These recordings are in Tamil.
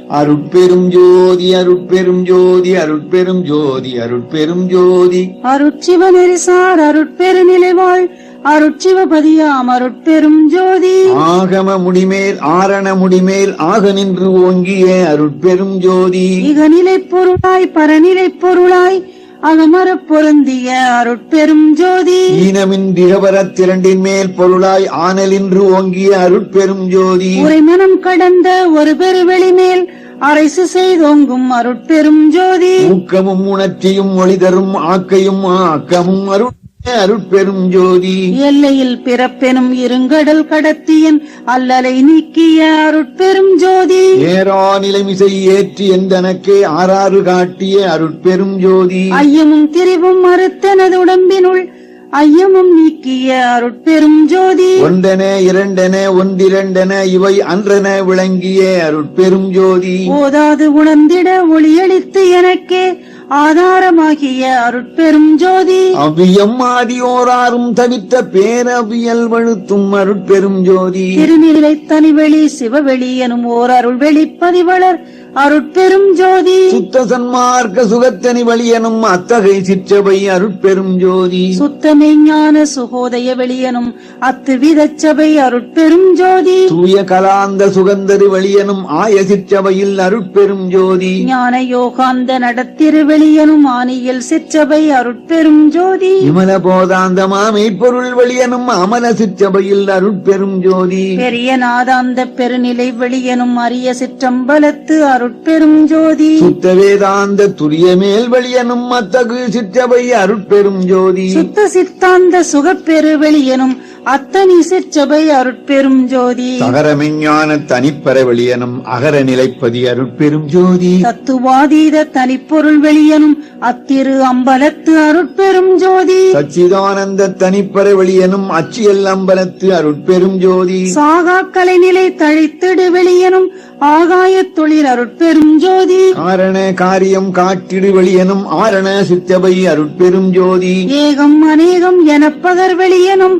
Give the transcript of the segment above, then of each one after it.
அருட்பெரும் ஜோதி அருட்பெரும் ஜோதி அருட்பெரும் ஜோதி அருட்பெரும் ஜோதி அருட்சிவ நெறிசார் அருட்பெரு நிலைவாழ் அருட்சிவபதியாம் அருட்பெரும் ஜோதி ஆகம முடிமேல் ஆரண முடிமேல் ஆக நின்று ஓங்கிய அருட்பெரும் ஜோதி இகநிலை பொருளாய் பரநிலை பொருளாய் அகமரப் பொருந்திய அருட்பெரும் ஜோதி ஈனமின் திகபரத் திரண்டின் மேல் பொருளாய் ஆனலின்று ஓங்கிய அருட்பெரும் ஜோதி உரைமனம் கடந்த ஒரு பெருவெளி மேல் அரைசு செய்தோங்கும் அருட்பெரும் ஜோதி ஊக்கமும் உணர்ச்சியும் ஒளி தரும் ஆக்கையும் ஆக்கமும் அருட்பெரும் ஜோதி எல்லையில் பிறப்பெனும் இருங்கடல் கடத்தியன் அல்லலை நீக்கிய அருட்பெரும் ஜோதி ஏறா நிலைமிசை ஏற்றி எந்தனக்கே ஆறாறு காட்டிய அருட்பெரும் ஜோதி ஐயமும் திரிவும் மறுத்தனது உடம்பினுள் ஐயமும் நீக்கிய அருட்பெரும் ஜோதி ஒன்றென இரண்டென ஒன்றிரண்டென இவை அன்றென விளங்கிய அருட்பெரும் ஜோதி ஓதாது உணர்ந்திட ஒளியளித்து எனக்கே ஆதாரமாகிய அருட்பெரும் ஜோதி அவ்வியம் ஆதியோராரும் தவித்த பேரவியல் வழுத்தும் அருட்பெரும் ஜோதி திருநிலை தனிவெளி சிவவெளி எனும் ஓர் அருள் வெளிப்பதிவளர் அருட்பெரும் ஜோதி சுத்த சன்மார்க்க சுகத்தனி வழியனும் அத்தகை சிற்றவை அருட்பெரும் ஜோதி சுத்தமே ஞான சுகோதய வெளியனும் அத்துவிதச் சபை அருட்பெரும் ஜோதி தூய கலாந்த சுகந்தரு வழியனும் ஆய சிற்றவையில் அருட்பெரும் ஜோதி ஞான யோகாந்த நடத்திரு வெளியனும் ஆனியில் சிற்றபை அருட்பெரும் ஜோதி விமல போதாந்தமா மெய்ப்பொருள் வழியனும் அமல சிற்றவையில் அருட்பெரும் ஜோதி பெரிய நாதாந்த பெருநிலை வெளியனும் அரிய சிற்றம்பலத்து அருட்பெரும் ஜோதி சுத்த வேதாந்த துரிய மேல் வழியனும் அத்தகு சிற்றவை அருட்பெரும் ஜோதி சுத்த சித்தாந்த சுகப்பெரு வெளியனும் அத்தனி சிற்றபை அருட்பெரும் ஜோதி தகரமெஞ்ஞான தனிப்பற வெளியனும் அகர நிலைப்பதி அருட்பெரும் ஜோதி தத்துவாதீத தனிப்பொருள் வெளியனும் அத்திரு அம்பலத்து அருட்பெரும் ஜோதி சச்சிதானந்த தனிப்பற வெளியனும் அச்சியல் அம்பலத்து அருட்பெரும் ஜோதி சாகா கலைநிலை தழைத்திடு வெளியனும் ஆகாயத் தொழில் அருட்பெரும் ஜோதி காரண காரியம் காட்டிடு வெளியனும் ஆரண சித்தபை அருட்பெரும் ஜோதி ஏகம் அநேகம் எனப்பதர் வெளியனும்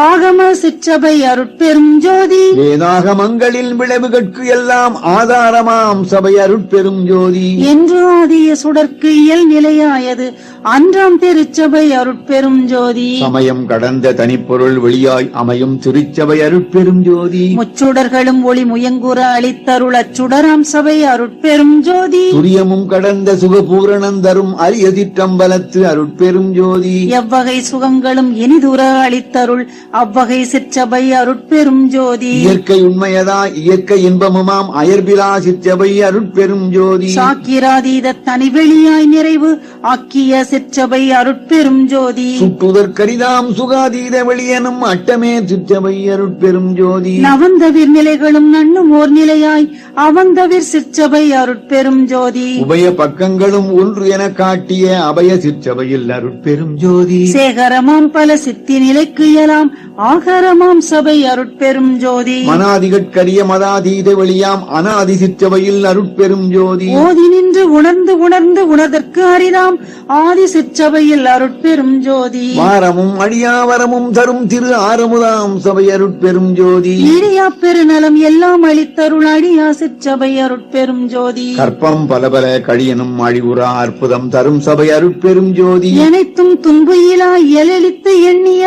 ஆகம சிற்றபை அருட்பெரும் ஜோதி வேதாகமங்களில் விளைவுகட்கு எல்லாம் ஆதாரமாம் சபை அருட்பெரும் ஜோதி என்று ஆதிய சுடற்கு இயல் நிலையாயது அன்றாம் திருச்சபை அருட்பெரும் ஜோதி சமயம் கடந்த தனிப்பொருள் வெளியாய் அமையும் திருச்சபை அருட்பெரும் ஜோதி முச்சுடர்களும் ஒளி முயங்குற அளித்தருள் அச்சுடராம் சபை அருட்பெரும் ஜோதி துரியமும் கடந்த சுகபூரணம் தரும் அரிய சிற்றம்பலத்து அருட்பெரும் ஜோதி எவ்வகை சுகங்களும் இனிதுர அளித்தருள் அவ்வகை சிற்றபை அருட்பெரும் ஜோதி இயற்கை உண்மையதா இயற்கை இன்பமுமாம் அயர்பிலா சிற்றபை அருட்பெரும் ஜோதி சாக்கிராதீத தனிவெளியாய் நிறைவு ஆக்கிய சிற்றபை அருட்பெரும் ஜோதி சுட்டுதற்கரிதாம் சுகாதீத வெளியனும் அட்டமே சிற்றபை அருட்பெரும் ஜோதி நவந்தவிர் நிலைகளும் நண்ணும் ஓர் நிலையாய் அவந்தவிர் சிற்றபை அருட்பெரும் ஜோதி உபய பக்கங்களும் ஒன்று என காட்டிய அபய சிற்றபையில் அருட்பெரும் ஜோதி சேகரமாம் பல சித்தி நிலைக்கு இயலாம் ஆகரமாம் சபை அருட்பெரும் ஜோதி மனாதிகட்கரிய மதாதீத வெளியாம் அனாதி சிற்றபையில் அருட்பெரும் ஜோதி ஓதி நின்று உணர்ந்து உணர்ந்து உணர்தற்கு அரிதாம் ஆதி சிற்றபையில் அருட்பெரும் ஜோதி வாரமும் அடியாவரமும் தரும் திரு ஆரமுதாம் சபை அருட்பெரும் ஜோதி ஈடியா பெருநலம் எல்லாம் அளித்தருள் அடியா சிற்றபை அருட்பெரும் ஜோதி கற்பம் பலபல கழியனும் அழிவுறா அற்புதம் தரும் சபை அருட்பெரும் ஜோதி அனைத்தும் துன்புயிலா எழலித்து எண்ணிய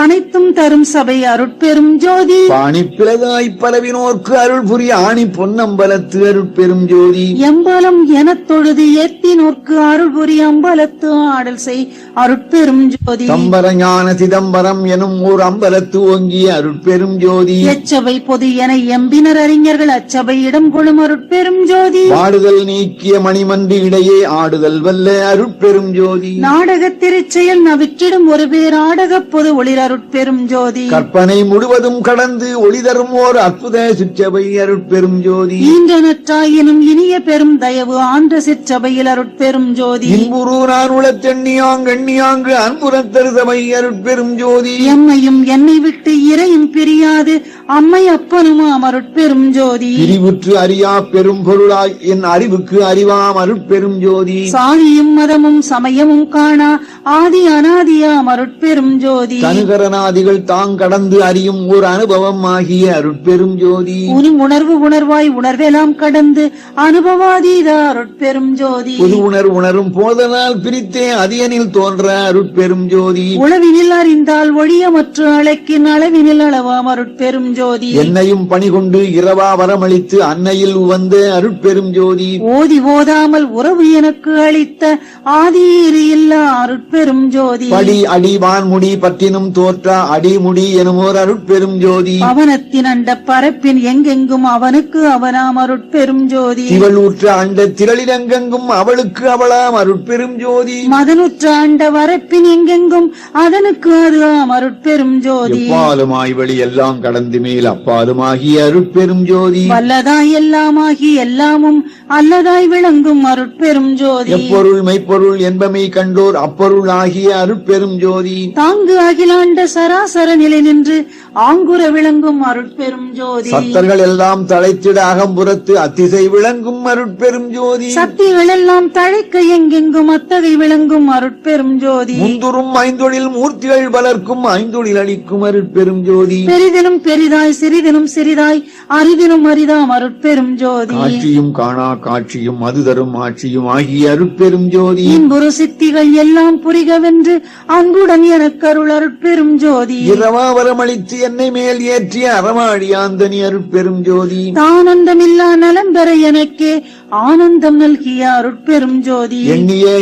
அனைத்தும் தரும் சபை அருட்பெரும் ஜோதி பாணிப்பிளதாய் பரவினோர்க்கு அருள் புரிய ஆணி பொன்னம்பலத்து அருட்பெரும் ஜோதி எம்பலம் எனத் தொழுது ஏத்தினோர்க்கு அருள் புரி அம்பலத்து ஆடல் செய் அருட்பெரும் ஜோதி சம்பர ஞான சிதம்பரம் எனும் ஓர் அம்பலத்து ஓங்கிய அருட்பெரும் ஜோதி எச்சபை பொது என எம்பினர் அறிஞர்கள் அச்சபை இடம் கொள்ளும் அருட்பெரும் ஜோதி பாடுதல் நீக்கிய மணிமன்றி இடையே ஆடுதல் வல்ல அருட்பெரும் ஜோதி நாடக திருச்செயல் நவிற்றிடும் ஒரு பேர் ஆடக பொது ஒளிர் அருட்பெரும் ஜோதி கற்பனை முழுவதும் கடந்து ஒளி தரும் ஓர் அற்புத சிற்றபை அருட்பெரும் ஜோதி ஈன்றனற்றாயினும் இனிய பெரும் தயவு ஆன்ற சிற்றபையில் அருட்பெரும் ஜோதி இன்புரு நான் உளத்தெண்ணியாங்கு அன்புறத்தரு சபை அருட்பெரும் ஜோதி எம்மையும் என்னை விட்டு இறையும் பிரியாது அம்மை அப்பனுமாம் அருட்பெரும் ஜோதி பிரிவுற்று அறியா பெரும் பொருளாய் என் அறிவுக்கு அறிவாம் அருட்பெரும் ஜோதி சாதியும் மதமும் சமயமும் காணா ஆதி அனாதியாம் அருட்பெரும் ஜோதி தனுகரநாதிகள் தாங் கடந்து அறியும் ஒரு அனுபவம் ஆகிய அருட்பெரும் ஜோதி உணர்வு உணர்வாய் உணர்வெல்லாம் கடந்து அனுபவாதீத அருட்பெரும் ஜோதி புது உணரும் போதனால் பிரித்தே அதியனில் தோன்ற அருட்பெரும் ஜோதி உளவினில் அறிந்தால் ஒழியமற்ற அழைக்கின் அளவினில் அளவாம் அருட்பெரும் ஜோதி என்னையும் பணிகொண்டு இரவா வரமளித்து அன்னையில் உவந்த அருட்பெரும் ஜோதி ஓதி ஓதாமல் உறவு எனக்கு அளித்த ஆதீரி இல்லா அருட்பெரும் ஜோதி படி அடி வான்முடி பற்றினும் தோற்றா அடிமுடி எனுமோர் அருட்பெரும் ஜோதி அவனத்தின் அண்ட பரப்பின் எங்கெங்கும் அவனுக்கு அவனாம் அருட்பெரும் ஜோதி திவளூற்ற அண்ட திரளிலங்கெங்கும் அவளுக்கு அவளாம் அருட்பெரும் ஜோதி மதனுற்ற அண்ட வரப்பின் எங்கெங்கும் அதனுக்கு அதுவாம் அருட்பெரும் ஜோதி எப்பாலுமாய் வழி எல்லாம் கடந்து மேல் அப்பாலுமாகிய அருட்பெரும் ஜோதி வல்லதாய் எல்லாமாகி எல்லாமும் அல்லதாய் விளங்கும் அருட்பெரும் ஜோதி எப்பொருள் மெய்ப்பொருள் என்பமை கண்டோர் அப்பொருள் ஆகிய அருட்பெரும் ஜோதி தாங்கு அகிலாண்ட சராசர நிலை நின்று ஆங்குர விளங்கும் அருட்பெரும் ஜோதி சத்தர்கள் எல்லாம் தழைத்திட அகம்புறத்து அத்திசை விளங்கும் அருட்பெரும் ஜோதி சக்திகள் எல்லாம் தழைக்க எங்கெங்கும் அத்தகை விளங்கும் அருட்பெரும் ஜோதி முந்துரும் ஐந்தொழில் மூர்த்திகள் வளர்க்கும் ஐந்தொழில் அளிக்கும் அருட்பெரும் ஜோதி பெரிதினும் பெரிதாய் சிறிதினும் சிறிதாய் அரிதினும் அரிதாம் அருட்பெரும் ஜோதி காட்சியும் காணா காட்சியும் அது தரும் ஆட்சியும் ஆகிய அருட்பெரும் ஜோதி இன்புறு சித்திகள் எல்லாம் புரிகவென்று அன்புடன் எனக்கு அருள் அருட்பெரும் ஜோதி இரவா வரமளித்து என்னை மேல் ஏற்றிய அறமாழியாந்தனி அருட்பெரும் ஜோதி தானந்தமில்லா நலம் பெற எனக்கே ஆனந்தம் நல்கிய அருட்பெரும் ஜோதி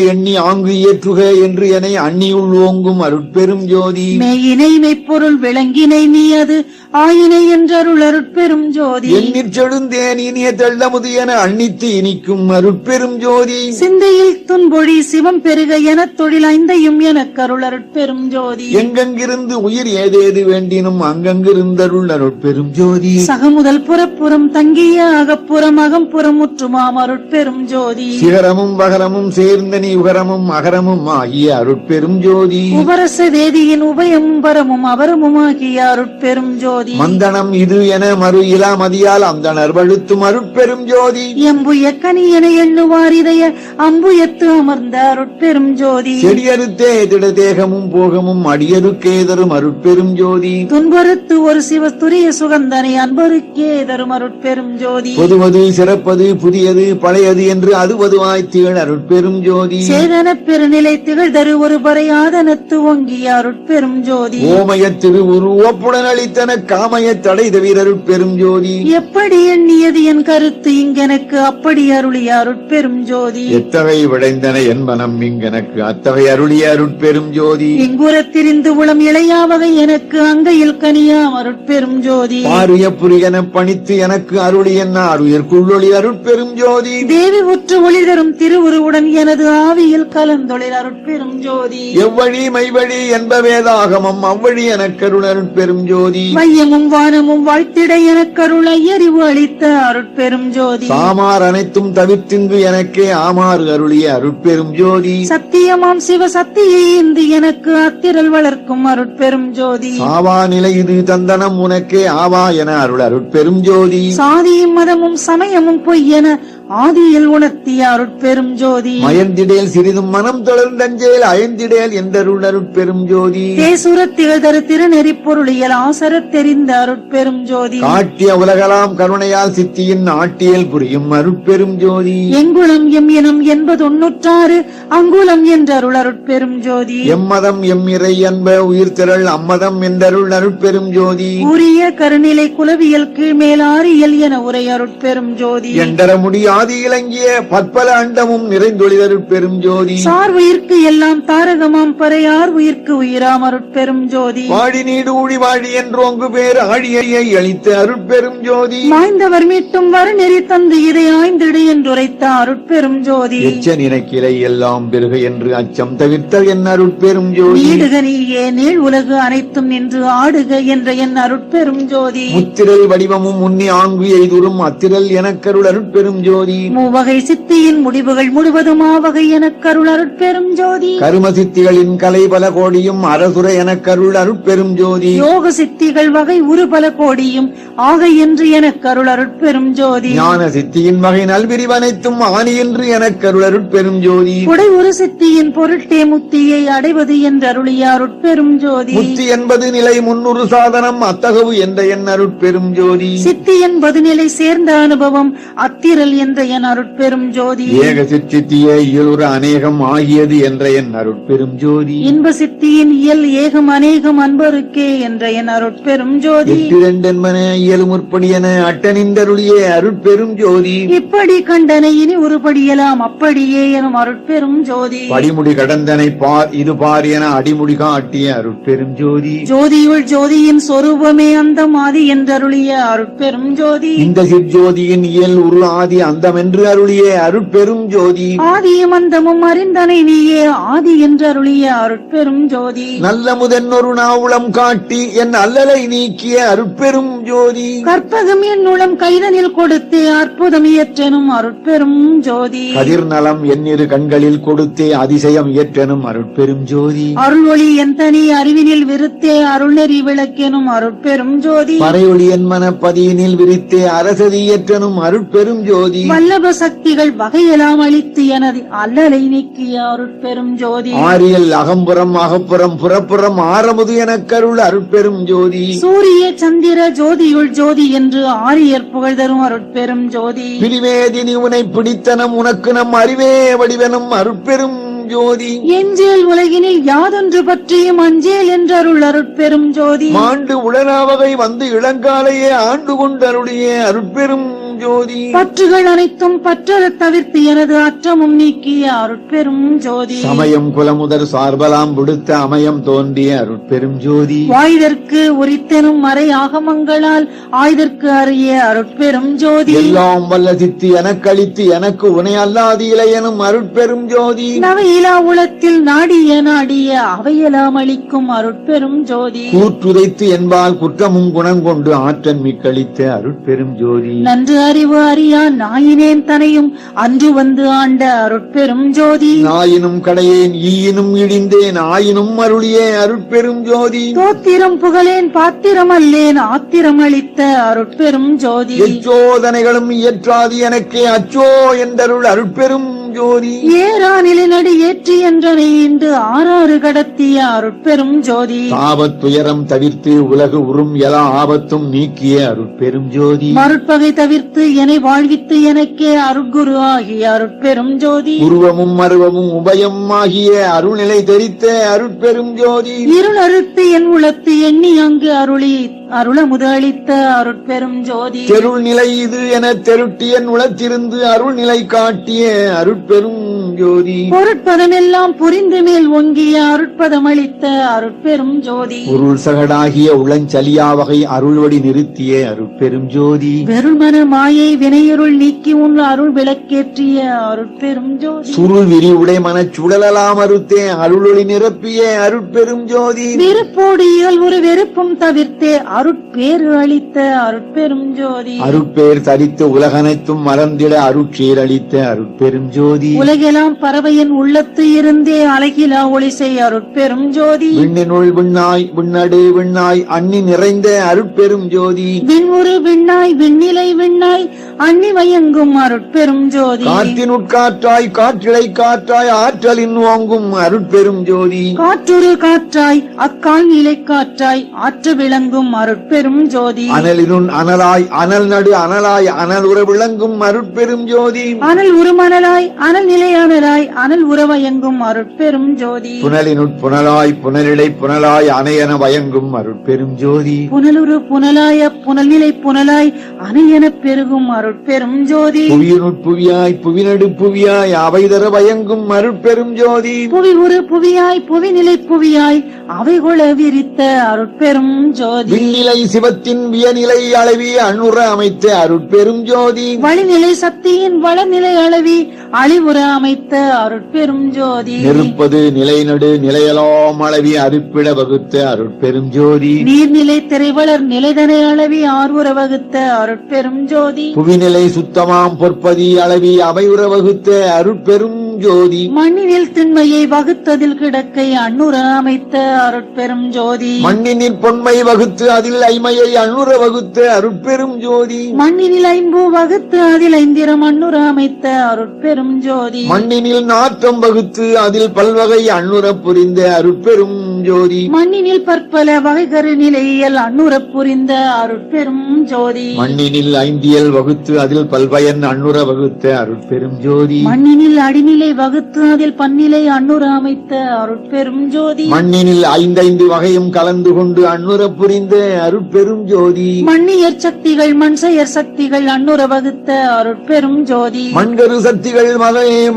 எண்ணி ஆங்கு ஏற்றுக என்று என்னை அன்னியுள் ஓங்கும் அருட்பெரும் ஜோதி மெய்யினை மெய்ப்பொருள் விளங்கினை நீ அது ஆயினை என்றருள் அருட்பெரும் ஜோதி எண்ணிற் செழுந்தேன் இனிய தெள்ளமுது என அன்னித்து இனிக்கும் அருட்பெரும் ஜோதி சிந்தையில் துன்பொழி சிவம் பெருக எனத் தொழில் ஐந்தையும் எனக்கு அருள் அருட்பெரும் ஜோதி எங்கெங்கிருந்து உயிர் ஏதேது வேண்டினும் அங்கங்கிருந்தருள் அருட்பெரும் ஜோதி சகமுதல் புறப்புறம் தங்கிய அகப்புறம் அகம்புறம் முற்றுமாம் அருட்பெரும் ஜோதி சிகரமும் வகரமும் சேர்ந்த நீ உகரமும் அகரமும் ஆகிய அருட்பெரும் ஜோதி உபரச வேதியின் உபயமும் பரமும் அவரமும் ஆகிய அருட்பெரும் ஜோதி மந்தனம் இது என மறு இலாமதியால் அந்தணர் வழுத்தும் அருட்பெரும் ஜோதி எம்புய கனியன எண்ணுவார் இதய அம்புயத்து அமர்ந்த அருட்பெரும் ஜோதி செடியறுத்தே திட தேகமும் போகமும் அடியருக்கே தரும் அருட்பெரும் ஜோதி துன்பறுத்து ஒரு சிவஸ்துரிய சுகந்தனை அன்பருக்கே தரும் அருட்பெரும் ஜோதி பொதுவது சிறப்பது புதியது பழையது என்று அதுவதுவாய் திகழ் அருட்பெரும் ஜோதி சேதன பெருநிலை திகழ் தரு ஒரு பறையாதனத்து ஒங்கிய அருட்பெரும் ஜோதி ஓமய திரு உருவப்புடன் அளித்தன காமய தடை தவிர அருட்பெரும் ஜோதி எப்படி எண்ணியது என் கருத்து இங்கெனக்கு அப்படி அருளிய அருட்பெரும் ஜோதி எத்தகை விளைந்தன என் மனம் இங்கெனக்கு அத்தகை அருளிய அருட்பெரும் ஜோதி இங்குறத்திரிந்து உளம் இளையாவகை எனக்கு அங்கையில் கனியாம் அருட்பெரும் ஜோதி பாரிய புரியன பணித்து எனக்கு அருளி என்ன அருயிற்குள்ளொளி அருட்பெரும் ஜோதி தேவி உற்று ஒளி தரும் திருவுருவுடன் எனது ஆவியில் கலந்தொழில் அருட்பெரும் ஜோதி எவ்வழி மைவழி என்ப வேதாகமம் அவ்வழி எனக்கருள் அருட்பெரும் ஜோதி வையமும் வானமும் வாழ்த்திட எனக்கருள் ஐயறிவு அளித்த அருட்பெரும் ஜோதி சாமார் அனைத்தும் தவிர்த்திங்கு எனக்கே ஆமாறு அருளிய அருட்பெரும் ஜோதி சத்தியமாம் சிவ சக்தியை இந்து எனக்கு அத்திரல் வளர்க்கும் அருட்பெரும் ஜோதி சாவா நிலை இது தந்தனம் உனக்கே ஆவா என அருள் அருட்பெரும் ஜோதி சாதியும் மதமும் சமயமும் பொய்யென ஆதியில் உணர்த்திய அருட்பெரும் ஜோதி மயந்திடேல் சிறிதும் மனம் தொடர்ந்தஞ்சேல் அயந்திடேல் என்றருள் அருட்பெரும் ஜோதி தேசுரத்திகள் தரு திருநெறி பொருளியல் ஆசரத் தெரிந்த அருட்பெரும் ஜோதி காட்டிய உலகலாம் கருணையால் சித்தியின் நாட்டியல் புரியும் அருட்பெரும் ஜோதி எங்குளம் எம் இனம் 86 அங்குலம் என்றருள் அருட்பெரும் ஜோதி எம்மதம் எம்மிறை என்ப உயிர் திரள் அம்மதம் என்றருள் அருட்பெரும் ஜோதி உரிய கருநிலை குலவியல் கீழ்மேல் ஆரியல் என உரை அருட்பெரும் ஜோதி என்றர முடியாது இலங்கிய பற்பல அண்டமும் நிறைந்தொழில் அருட்பெரும் ஜோதி சார் உயிர்க்கு எல்லாம் தாரகமாம் பறையார் உயிர்க்கு உயிராம் அருட்பெரும் ஜோதி வாடி நீடு ஊழி வாழி என்றோங்கு பேர் ஆழியை அளித்த அருட்பெரும் ஜோதி மாய்ந்தவர் மீட்டும் வரநெறி தந்து இதை ஆய்ந்திடு என்றுரைத்த அருட்பெரும் ஜோதி எச்ச நினைக்கிளை எல்லாம் பெருக என்று அச்சம் தவிர்த்த என் அருட்பெரும் ஜோதி நீடுக நீயே நீள் உலகு அனைத்தும் நின்று ஆடுக என்ற என் அருட்பெரும் ஜோதி முத்திரல் வடிவமும் உன்னி ஆங்கு எய்துறும் அத்திரல் எனக்கருள் அருட்பெரும் ஜோதி ஜோதி. மூவகை சித்தியின் முடிவுகள் முழுவதும் ஆவகை எனக் கருள் அருட்பெரும் ஜோதி. கரும சித்திகளின் கலை பல கோடியும் அரசுரை எனக் கருள் அருட்பெரும் ஜோதி. யோக சித்திகள் வகை உரு பல கோடியும் ஆகை என்று எனக் கருள் அருட்பெரும் ஜோதி. ஞான சித்தியின் வகை நல்விரிவனைத்தும் ஆணி என்று எனக் கருள் அருட்பெரும் ஜோதி. கொடை ஒரு சித்தியின் பொருட்டே முத்தியை அடைவது என்றருளிய அருட்பெரும் ஜோதி. முத்தி என்பது நிலை முன்னுறு சாதனம் அத்தகவு என்ற என் அருட்பெரும் ஜோதி. சித்தி என்பது நிலை சேர்ந்த அனுபவம் அத்திரல் என்ற என் அருட்பெரும் ஜோதி. ஏக சித்தியே இயலுற அநேகம் ஆகியது என்ற என் அருட்பெரும் ஜோதி. இன்ப சித்தியின் இயல் ஏகம் அநேகம் அன்பருக்கே என்ற என் அருட்பெரும் ஜோதி. எட்டிரண்டென்பன இயலு முற்படி என அட்டனிந்தருளியே அருட்பெரும் ஜோதி. இப்படி கண்டனை இனி உருப்படியலாம் அப்படியே எனும் அருட்பெரும் ஜோதி. படிமுடி கடந்தனை பார் இது பார் என அடிமுடி காட்டிய அருட்பெரும் ஜோதி. ஜோதியுள் ஜோதியின் சொரூபமே அந்தம் ஆதி என்றருளிய அருட்பெரும் ஜோதி. இந்த சிற்ஜோதியின் இயல் உரு ஆதி அந்தம் என்று அருளிய அருட்பெரும் ஜோதி. ஆதியும் அந்தமும் அறிந்தனை நீயே ஆதி என்றருளிய அருட்பெரும் ஜோதி. நல்ல முதன்னொரு நாவுளம் காட்டி என் அல்லலை நீக்கிய அருட்பெரும் ஜோதி. கற்பகம் என் உளம் கைதனில் கொடுத்தே அற்புதம் இயற்றெனும் அருட்பெரும் ஜோதி. கதிர் நலம் என்னிரு கண்களில் கொடுத்தே அதிசயம் இயற்றெனும் அருட்பெரும் ஜோதி. அருள் ஒளி என் தனி அறிவினில் விருத்தே அருள்நெறி விளக்கெனும் அருட்பெரும் ஜோதி. பறையொளி என் மனப்பதியினில் விரித்தே அரசதி இயற்றெனும் அருட்பெரும் ஜோதி. வல்லப சக்திகள் வகையெல்லாம் அளித்து எனது அல்லலை நீக்கிய அருட்பெரும் ஜோதி. ஆரியல் அகம்புறம் அகப்புறம் புறப்புறம் ஆரமுது எனக் கருள் அருட்பெரும் ஜோதி. சூரிய சந்திர ஜோதியுள் ஜோதி என்று ஆரியர் புகழ் தரும் அருட்பெரும் ஜோதி. பிரிவேதினி உனை பிடித்தனம் உனக்கு நம் அறிவே வடிவெனும் அருட்பெரும் ஜோதி. எஞ்சேல் உலகினில் யாதொன்று பற்றியும் அஞ்சேல் என்றருள் அருட்பெரும் ஜோதி. மாண்டு உடனாவகை வந்து இளங்காலையே ஆண்டு கொண்டருளியே அருட்பெரும் ஜோதி. பற்றுகள் அனைத்தும் பற்றறத் தவிர்த்து எனது அற்றமும் நீக்கிய அருட்பெரும் ஜோதி. சமயம் குலமுதர் சார்பலாம் விடுத்த அமயம் தோன்றிய அருட்பெரும் ஜோதி. வாய்தற்கு உரித்தெனும் மறை ஆகமங்களால் ஆய்தற்கு அறிய அருட்பெரும் ஜோதி. எல்லாம் வல்ல சித்தி எனக்களித்து எனக்கு உனை அல்லாது இலை எனும் அருட்பெரும் ஜோதி. நவையிலா உளத்தில் நாடிய நாடிய அவையெல்லாம் அளிக்கும் அருட்பெரும் ஜோதி. கூற்றுதைத்து என்பால் குற்றமும் குணங்கொண்டு ஆற்றன் மிக்களித்த அருட்பெரும் ஜோதி. நன்று அறிவு அறியா நாயினேன் தனையும் அன்று வந்து ஆண்ட அருட்பெரும் ஜோதி. நாயினும் கடையேன் ஈயினும் இடிந்தேன் ஆயினும் அருளியே அருட்பெரும் ஜோதி. தோத்திரம் புகழேன் பாத்திரம் அல்லேன் ஆத்திரம் அளித்த அருட்பெரும் ஜோதி. எச்சோதனைகளும் இயற்றாது எனக்கே அச்சோ என்றருள் அருட்பெரும் ஜோதி. ஏறா நிலைநடி ஏற்றி என்றனை இன்று ஆறாறு கடத்திய அருட்பெரும் ஜோதி. ஆபத்துயரம் தவிர்த்து உலகு உறும் எல்லா ஆபத்தும் நீக்கிய அருட்பெரும் ஜோதி. மருட்பகை தவிர்த்து என்னை வாழ்வித்து எனக்கே அருட்குரு ஆகிய அருட்பெரும் ஜோதி. உருவமும் மருவமும் உபயம் ஆகிய அருள்நிலை தெரித்த அருட்பெரும் ஜோதி. இருள் அறுத்து என் உளத்து எண்ணி அங்கு அருளி அருளமுது அளித்த அருட்பெரும் ஜோதி. தெருள் நிலை இது என தெருட்டியன் உளத்திருந்து அருள்நிலை காட்டிய அருட்பெரும் ஜோதி. பொருட்பதமெல்லாம் புரிந்து மேல் ஒங்கிய அருட்பதம் அளித்த அருட்பெரும் ஜோதி. பொருள் சகடாகிய உளஞ்சலியாவகை அருள்வடி நிறுத்திய அருட்பெரும் ஜோதி. வெறுமன மாயை வினையுருள் நீக்கி உன் அருள் விளக்கேற்றிய அருட்பெரும் ஜோதி. சுருள் விரி உடை மனச் சுடலலாம் அறுத்தே அருளொளி நிரப்பிய அருட்பெரும் ஜோதி. வெறுப்போடு இயல் ஒரு வெறுப்பும் தவிர்த்தே அருட்பேறு அளித்த அருட்பெரும் ஜோதி. அருட்பேர் தரித்து உலகனைத்தும் மறந்திட அருட்சீர் அளித்த அருட்பெரும் ஜோதி. உலகெல்லாம் பறவையின் உள்ளத்து இருந்தே அழகிலா ஒளி செய் அருட்பெரும் ஜோதி. விண்ணினுள் விண்ணாய் விண்ணடு விண்ணாய் அண்ணி நிறைந்த அருட்பெரும் ஜோதி. விண்ணுறு விண்ணாய் விண்ணிலை விண்ணாய் அண்ணி வயங்கும் அருட்பெரும் ஜோதி. காற்றினுட்காற்றாய் காற்றிடை காற்றாய் ஆற்றலின் ஓங்கும் அருட்பெரும் ஜோதி. காற்றுரு காற்றாய் அக்கால் நிலை காற்றாய் ஆற்று விளங்கும் அருட்பெரும் ஜோதி. அனலினுள் அனலாய் அனல் நடு அனலாய் அனல் உற விளங்கும் அருட்பெரும் ஜோதி. அனல் உருமணலாய் அனல் நிலையானலாய் அனல் உறவயங்கும் அருட்பெரும் ஜோதி. புனலினுட் புனலாய் புனலிடை புனலாய் அணையன வயங்கும் அருட்பெரும் ஜோதி. புனலுரு புனலாய புனல்நிலை புனலாய் அணையென பெருகும் அருட்பெரும் ஜோதி. புவியினுட் புவியாய் புவிநடு புவியாய் அவைதர வயங்கும் அருட்பெரும் ஜோதி. புவி உரு புவியாய் புவிநிலை புவியாய் அவைகொள விரித்த அருட்பெரும் ஜோதி. விண்ணிலை சிவத்தின் வியநிலை அளவி அணுற அமைத்த அருட்பெரும் ஜோதி. வழிநிலை சக்தியின் வளநிலை அளவி அழிவுற அமைத்த அருட்பெரும் ஜோதி நெருப்பது நிலைநடு நிலையலாம் அளவி அருப்பிட வகுத்த அருட்பெரும் ஜோதி நீர்நிலை திரைவளர் நிலைதனை அளவி ஆர்வுற வகுத்த அருட்பெரும் ஜோதி புவிநிலை சுத்தமாம் பொற்பதி அளவி அவையுற வகுத்த அருட்பெரும் ஜோதி மண்ணினில் திண்மையை வகுத்ததில் கிடக்கை அன்னுற அமைத்த அருட்பெரும் ஜோதி மண்ணினில் பொன்மை வகுத்து அதில் ஐமையை அண்ணுற வகுத்த அருட்பெரும் ஜோதி மண்ணினில் ஐம்பூ வகுத்து அதில் ஐந்திரம் அன்னுற அமைத்த அருட்பெரும் ஜோதி மண்ணினில் நாற்றம் வகுத்து அதில் பல்வகை அண்ணுற புரிந்த அருட்பெரும் ஜோதி மண்ணினில் பற்பல வகைகரு நிலையியல் அன்னுற புரிந்த அருட்பெரும் ஜோதி மண்ணினில் ஐந்தியல் வகுத்து அதில் பல்வயன் அண்ணுற வகுத்த அருட்பெரும் ஜோதி மண்ணினில் அடிநிலை வகுத்து அதில் பன்னிலை அன்னுற அமைத்த அருட்பெரும் ஜோதி மண்ணினில் ஐந்தைந்து வகையும் கலந்து கொண்டு அண்ணுற புரிந்த அருட்பெரும் ஜோதி மண்ணியற் சக்திகள் மண்செயற் சக்திகள் அன்னுற வகுத்த அருட்பெரும் ஜோதி மண்கரு சக்திகள்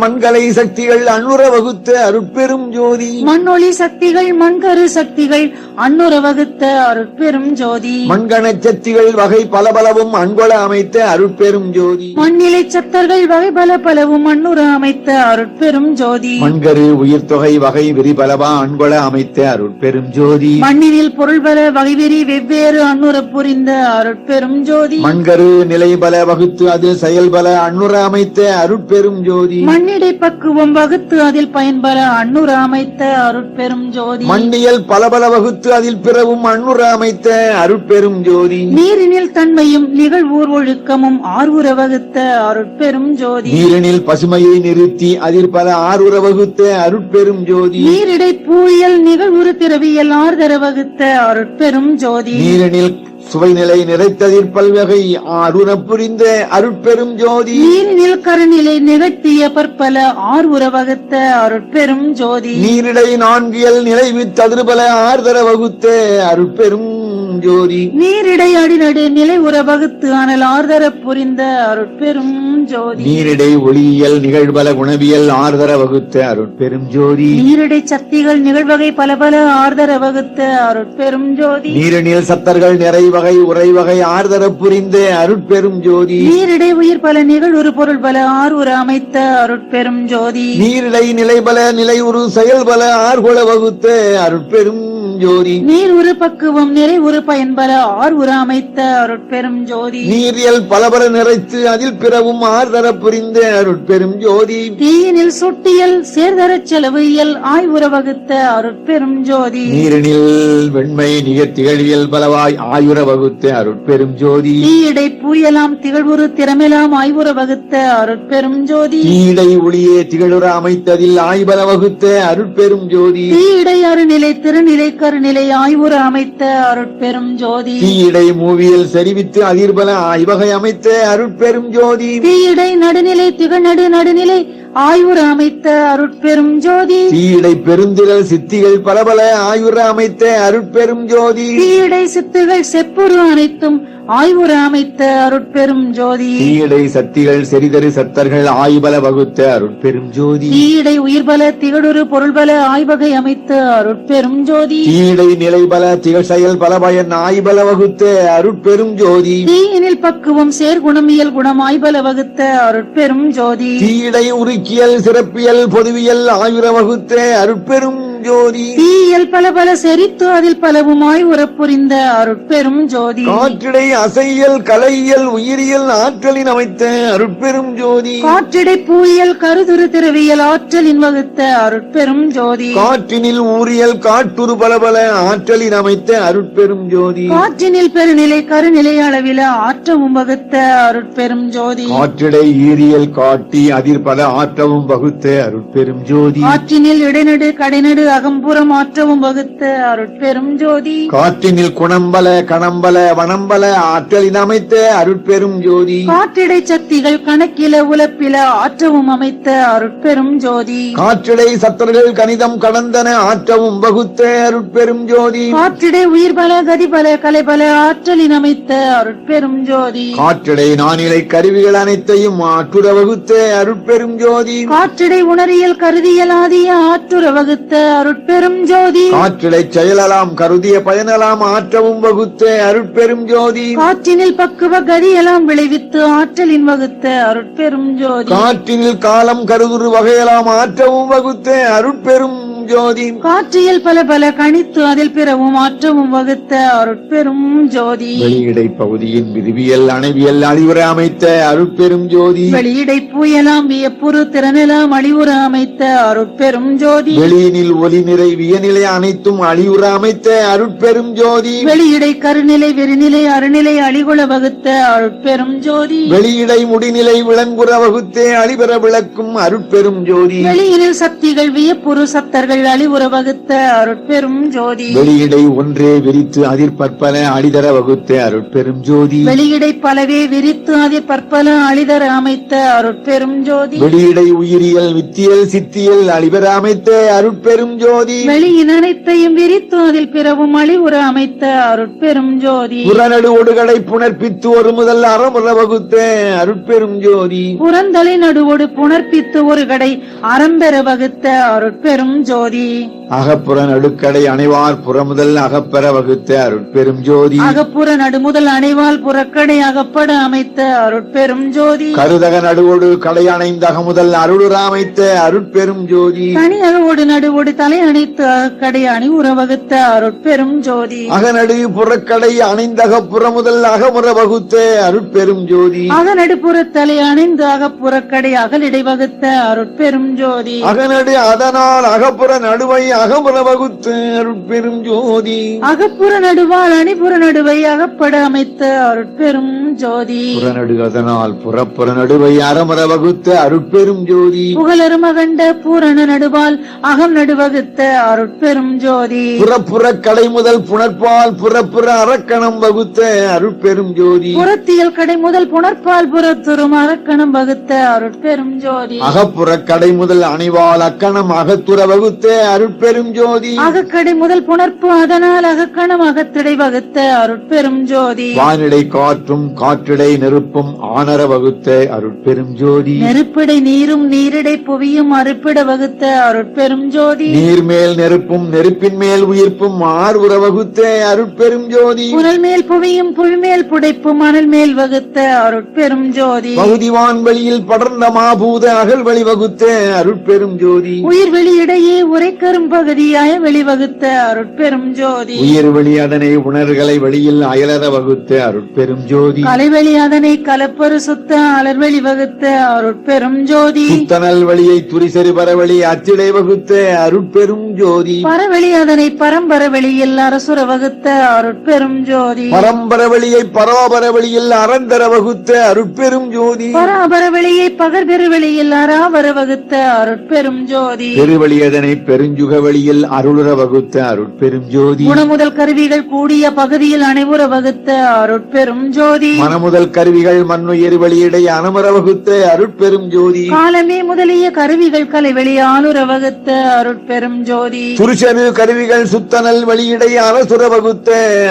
மண்கலை சக்திகள் அண்ணுற வகுத்த அருட்பெரும் ஜோதி மண்ணொளி சக்திகள் மண்கரு சக்திகள் அன்னுற வகுத்த அருட்பெரும் ஜோதி மண்கண சக்திகள் வகை பலபலவும் அன்கொள அமைத்த அருட்பெரும் ஜோதி மண்ணிலை சத்தர்கள் வகை பல பலவும் அன்னுற அமைத்த அருட்பெரும் ஜோதி மண்கரு உயிர் தொகை வகை விரிபலவா அன்கொள அமைத்த அருட்பெரும் ஜோதி மண்ணினில் பொருள் பல வகைவெறி வெவ்வேறு அன்னுற புரிந்த அருட்பெரும் ஜோதி மண்கரு நிலை பல வகுத்து அதில் செயல்பல அன்னுற அமைத்த அருட்பெரும் ஜோதி மண்ணிடை பக்குவம் வகுத்து அதில் பயன்பல அன்னுற அமைத்த அருட்பெரும் ஜோதி மண்ணியல் பலபல வகுத்து அதில் பிறவும் அன்னுற அமைத்த அருட்பெரும் ஜோதி நீரினில் தன்மையும் நிகழ்வூர் ஒழுக்கமும் ஆர்வுற வகுத்த அருட்பெரும் ஜோதி நீரினில் பசுமையை நிறுத்தி அதில் பல ஆறுற வகுத்த அருட்பெரும் ஜோதி நீரிடை பூயல் நிகழ்வுறு திரவியல் ஆர்தர வகுத்த அருட்பெரும் ஜோதி நீரினில் சுவைநிலை நிறைத்ததில் பல்வகை ஆறுற புரிந்த அருட்பெரும் ஜோதி நீரினில் கருநிலை நிகழ்த்திய பற்பல ஆர்வுற வகுத்த அருட்பெரும் ஜோதி நீரிடை நான்கியல் நிலைவித்ததிர்பல ஆர்தர வகுத்த அருட்பெரும் ஜோதி நீரிடை அடிநடு நிலை உற வகுத்து அனல் ஆர்தர புரிந்த அருட்பெரும் ஜோதி நீரிடை ஒளியியல் நிகழ்பல குணவியல் ஆர்தர வகுத்த அருட்பெரும் ஜோதி நீரிடை சக்திகள் நிகழ்வகை பல பல ஆர்தர வகுத்த அருட்பெரும் ஜோதி நீரினில் சத்தர்கள் நிறைவகை உறைவகை ஆர்தர புரிந்த அருட்பெரும் ஜோதி நீரிடை உயிர் பல நிகழ்வுறு பொருள் பல ஆர்வுற அமைத்த அருட்பெரும் ஜோதி நீரிடை நிலைபல நிலையுறு செயல்பல ஆர்கொள வகுத்த அருட்பெரும் ஜோதி நீர் உரு பக்குவம் நிறை உரு பயன்பல ஆர்வுற அமைத்த அருட்பெரும் ஜோதி நீரியல் பலபல நிறைத்து அதில் பிறவும் ஆர்தர புரிந்த அருட்பெரும் ஜோதி தீயினில் சுட்டியல் சேர்தரச் செலவு இயல் ஆய்வுற வகுத்த அருட்பெரும் ஜோதி நீரினில் வெண்மை நிகர் திகழ்வியல் பலவாய் ஆயுர வகுத்த அருட்பெரும் ஜோதி தீயிடை பூயலாம் திகழ்வுறு திறமெலாம் ஆய்வுற வகுத்த அருட்பெரும் ஜோதி தீயிடை ஒளியே திகழுற அமைத்ததில் ஆய்பல வகுத்த அருட்பெரும் ஜோதி தீயிடை அருநிலை திருநிலை கருநிலை ஆய்வுற அமைத்த அருட்பெரும் ஜோதி தீயிடை மூவியல் செறிவித்து அதிர்பல ஆய்வகை அமைத்த அருட்பெரும் ஜோதி தீயிடை நடுநிலை திகழ்நடு நடுநிலை ஆய்வுற அமைத்த அருட்பெரும் ஜோதி தீயிடை பெருந்திரல் சித்திகள் பலபல ஆயுர அமைத்த அருட்பெரும் ஜோதி தீயிடை சித்துகள் செப்புரு அனைத்தும் ஆய்வுற அமைத்த அருட்பெரும் ஜோதி தீயிடை சக்திகள் செறிதரு சத்தர்கள் ஆய்பல வகுத்த அருட்பெரும் ஜோதி தீயிடை உயிர்பல திகழுறு பொருள்பல ஆய்வகை அமைத்த அருட்பெரும் ஜோதி தீயிடை நிலைபல திகழ் செயல் பலபயன் ஆய்பல வகுத்த அருட்பெரும் ஜோதி தீயினில் பக்குவம் சேர்குணமியல் குணம் ஆய்பல வகுத்த அருட்பெரும் ஜோதி தீயிடை உருக்கியல் சிறப்பியல் பொதுவியல் ஆயுர வகுத்த அருட்பெரும் ஜோதி தீயியல் பல பல செறித்து அதில் பலவும் ஆய்வுற புரிந்த அருட்பெரும் ஜோதி காற்றிடை அசையல் கலையியல் உயிரியல் ஆற்றலின் அமைத்த அருட்பெரும் ஜோதி காற்றிடை பூயியல் கருதுரு திரவியல் ஆற்றலின் வகுத்த அருட்பெரும் ஜோதி காற்றினில் ஊரியல் காட்டுரு பலபல ஆற்றலின் அமைத்த அருட்பெரும் ஜோதி காற்றினில் பெருநிலை கருநிலை அளவில ஆற்றவும் வகுத்த அருட்பெரும் ஜோதி காற்றிடை ஈரியல் காட்டி அதிர் பல ஆற்றவும் வகுத்த அருட்பெரும் ஜோதி காற்றினில் இடைநடு கடைநடு அகம்புறம் ஆற்றவும் வகுத்த அருட்பெரும் ஜோதி காற்றினில் குணம்பல கணம்பல வனம்பல ஆற்றலின் அமைத்த அருட்பெரும் ஜோதி காற்றிடை சக்திகள் கணக்கில உலப்பில ஆற்றவும் அமைத்த அருட்பெரும் ஜோதி காற்றிடை சத்தர்கள் கணிதம் கடந்தன ஆற்றவும் வகுத்த அருட்பெரும் ஜோதி காற்றிடை உயிர் பல கதி பல கலை பல ஆற்றலின் அமைத்த அருட்பெரும் ஜோதி காற்றிடை நானிலை கருவிகள் அனைத்தையும் ஆற்றுற வகுத்த அருட்பெரும் ஜோதி காற்றிடை உணரியல் கருதியல் ஆதிய ஆற்றுற வகுத்த அருட்பெரும் ஜோதி. காற்றிலை செயலலாம் கருதிய பயனலாம் ஆற்றவும் வகுத்த அருட்பெரும் ஜோதி. காற்றினில் பக்குவ கதியெல்லாம் விளைவித்து ஆற்றலின் வகுத்த அருட்பெரும் ஜோதி. காற்றினில் காலம் கருதுரு வகையலாம் ஆற்றவும் வகுத்த அருட்பெரும் ஜோதி. காற்றியல் பல பல கணித்து அதில் பிறவும் ஆற்றவும் வகுத்த அருட்பெரும் ஜோதி. வெளியிடை பகுதியின் விரிவியல் அணைவியல் அழிவுற அமைத்த அருட்பெரும் ஜோதி. வெளியிடை பூயலாம் வியப்புறு திறனெல்லாம் அழிவுற அமைத்த அருட்பெரும் ஜோதி. வெளியினில் ஒலி நிறை வியநிலை அனைத்தும் அழிவுற அமைத்த அருட்பெரும் ஜோதி. வெளியிடை கருநிலை வெறிநிலை அருநிலை அழிகுல வகுத்த அருட்பெரும் ஜோதி. வெளியிடை முடிநிலை விளங்குற வகுத்தே அழிவர விளக்கும் அருட்பெரும் ஜோதி. வெளியினில் சக்திகள் வியப்புறு சத்தர்கள் அழிவுற வகுத்த அருட்பெரும் ஜோதி. வெளியிடை ஒன்றே விரித்து அதிர் பற்பல அழிதர வகுத்த அருட்பெரும் ஜோதி. வெளியிடை பலவே விரித்து அதில் பற்பல அழிதர அமைத்த அருட்பெரும் ஜோதி. வெளியிடை உயிரியல் வித்தியல் சித்தியல் அழிவர அமைத்த அருட்பெரும் ஜோதி. வெளியின் அனைத்தையும் விரித்து அதில் பிறவும் அழிவுற அமைத்த அருட்பெரும் ஜோதி. புறநடு ஒடுகளை புணர்ப்பித்து ஒரு முதல் அறமுற வகுத்த அருட்பெரும் ஜோதி. புறந்தலை நடுவோடு புணர்ப்பித்து ஒரு கடை அறம்பெற வகுத்த அருட்பெரும் ஜோதி. அகப்புற நடுக்கடை அணைவார் புறமுதல் அகப்பெற வகுத்த அருட்பெரும் ஜோதி. அகப்புற நடுமுதல் அணைவால் புறக்கடை அகப்பட அமைத்த அருட்பெரும் ஜோதி. கருதக நடுவோடு கடை அணைந்த அகமுதல் அருளுற அமைத்த அருட்பெரும் ஜோதி. தனி அகவோடு நடுவோடு தலை அணைத்து அகக்கடை அணிவுற வகுத்த அருட்பெரும் ஜோதி. அகநடு புறக்கடை அணைந்தக புறமுதல் அகமுற வகுத்த அருட்பெரும் ஜோதி. அகநடு புறத்தலை அணைந்து அகப்புறக்கடை அகலிடை வகுத்த அருட்பெரும் ஜோதி. அகநடு அதனால் அகப்புற நடுவை அகமுற வகுத்த அருட்பெரும் ஜோதி. அகப்புற நடுவால் அணிபுற நடுவை அகப்பட அமைத்த அருட்பெரும் ஜோதி. புறநடு அதனால் புறப்புற நடுவை அறமுற வகுத்த அருட்பெரும் ஜோதி. புகழரும் அகண்ட பூரண நடுவால் அகம் நடுவகுத்த அருட்பெரும் ஜோதி. புறப்புற கடை முதல் புணர்ப்பால் புறப்புற அரக்கணம் வகுத்த அருட்பெரும் ஜோதி. புறத்தியல் கடை முதல் புணர்ப்பால் புறத்துறும் அரக்கணம் வகுத்த அருட்பெரும் ஜோதி. அகப்புற கடை முதல் அணிவால் அக்கணம் அகத்துற வகுத்த அருட்பெரும் ஜோதி. அகக்கடை முதல் புணர்ப்பு அதனால் அகக்கணம் அகத்திடை வகுத்த அருட்பெரும் ஜோதி. வானிடை காற்றும் காற்றிடை நெருப்பும் ஆனர வகுத்த அருட்பெரும் ஜோதி. நெருப்பிடை நீரும் நீரிடை புவியும் அறுப்பிட வகுத்த அருட்பெரும் ஜோதி. நீர்மேல் நெருப்பும் நெருப்பின் மேல் உயிர்ப்பும் ஆர்வுற வகுத்த அருட்பெரும் ஜோதி. புனல் மேல் புவியும் புல்மேல் புடைப்பும் மணல் மேல் வகுத்த அருட்பெரும் ஜோதி. பகுதிவான் வெளியில் படர்ந்த மாபூத அகல் வழி வகுத்த அருட்பெரும் ஜோதி. உயிர் வெளியிடையே உரைக்கரும் பகுதியாய வெளிவகுத்த அருட்பெரும் ஜோதி. உயிர் வெளி அதனை உணர்களை வெளியில் அயலற வகுத்த அருட்பெரும் ஜோதி. கலைவெளி அதனை கலப்பரு சுத்த அலர்வெளி வகுத்த அருட்பெரும் ஜோதி. சுத்தனல் வழியை துரிசெறி பரவழி அச்சிடை வகுத்த அருட்பெரும் ஜோதி. பரவெளி அதனை பரம்பர வெளியில் அரசுர வகுத்த அருட்பெரும் ஜோதி. பரம்பர வழியை பராபர வழியில் அறந்தர வகுத்த அருட்பெரும் ஜோதி. பராபர வெளியை பகர்பெரு வெளியில் அராவர வகுத்த அருட்பெரும் ஜோதி. பெருவழி அதனை பெருஞ்சுக வழியில் அருளுற வகுத்த அருட்பெரும் ஜோதி. குணமுதல் கருவிகள் கூடிய பகுதியில் அனைவுற வகுத்த அருட்பெரும் ஜோதி. மனமுதல் கருவிகள் மண்ணுயிர் வழியிடை அனமர வகுத்த அருட்பெரும் ஜோதி. காலமே முதலிய கருவிகள் கலைவெளி ஆளுற வகுத்த அருட்பெரும் ஜோதி. துருசரு கருவிகள் சுத்தனல் வழியிடை அரசுர வகுத்த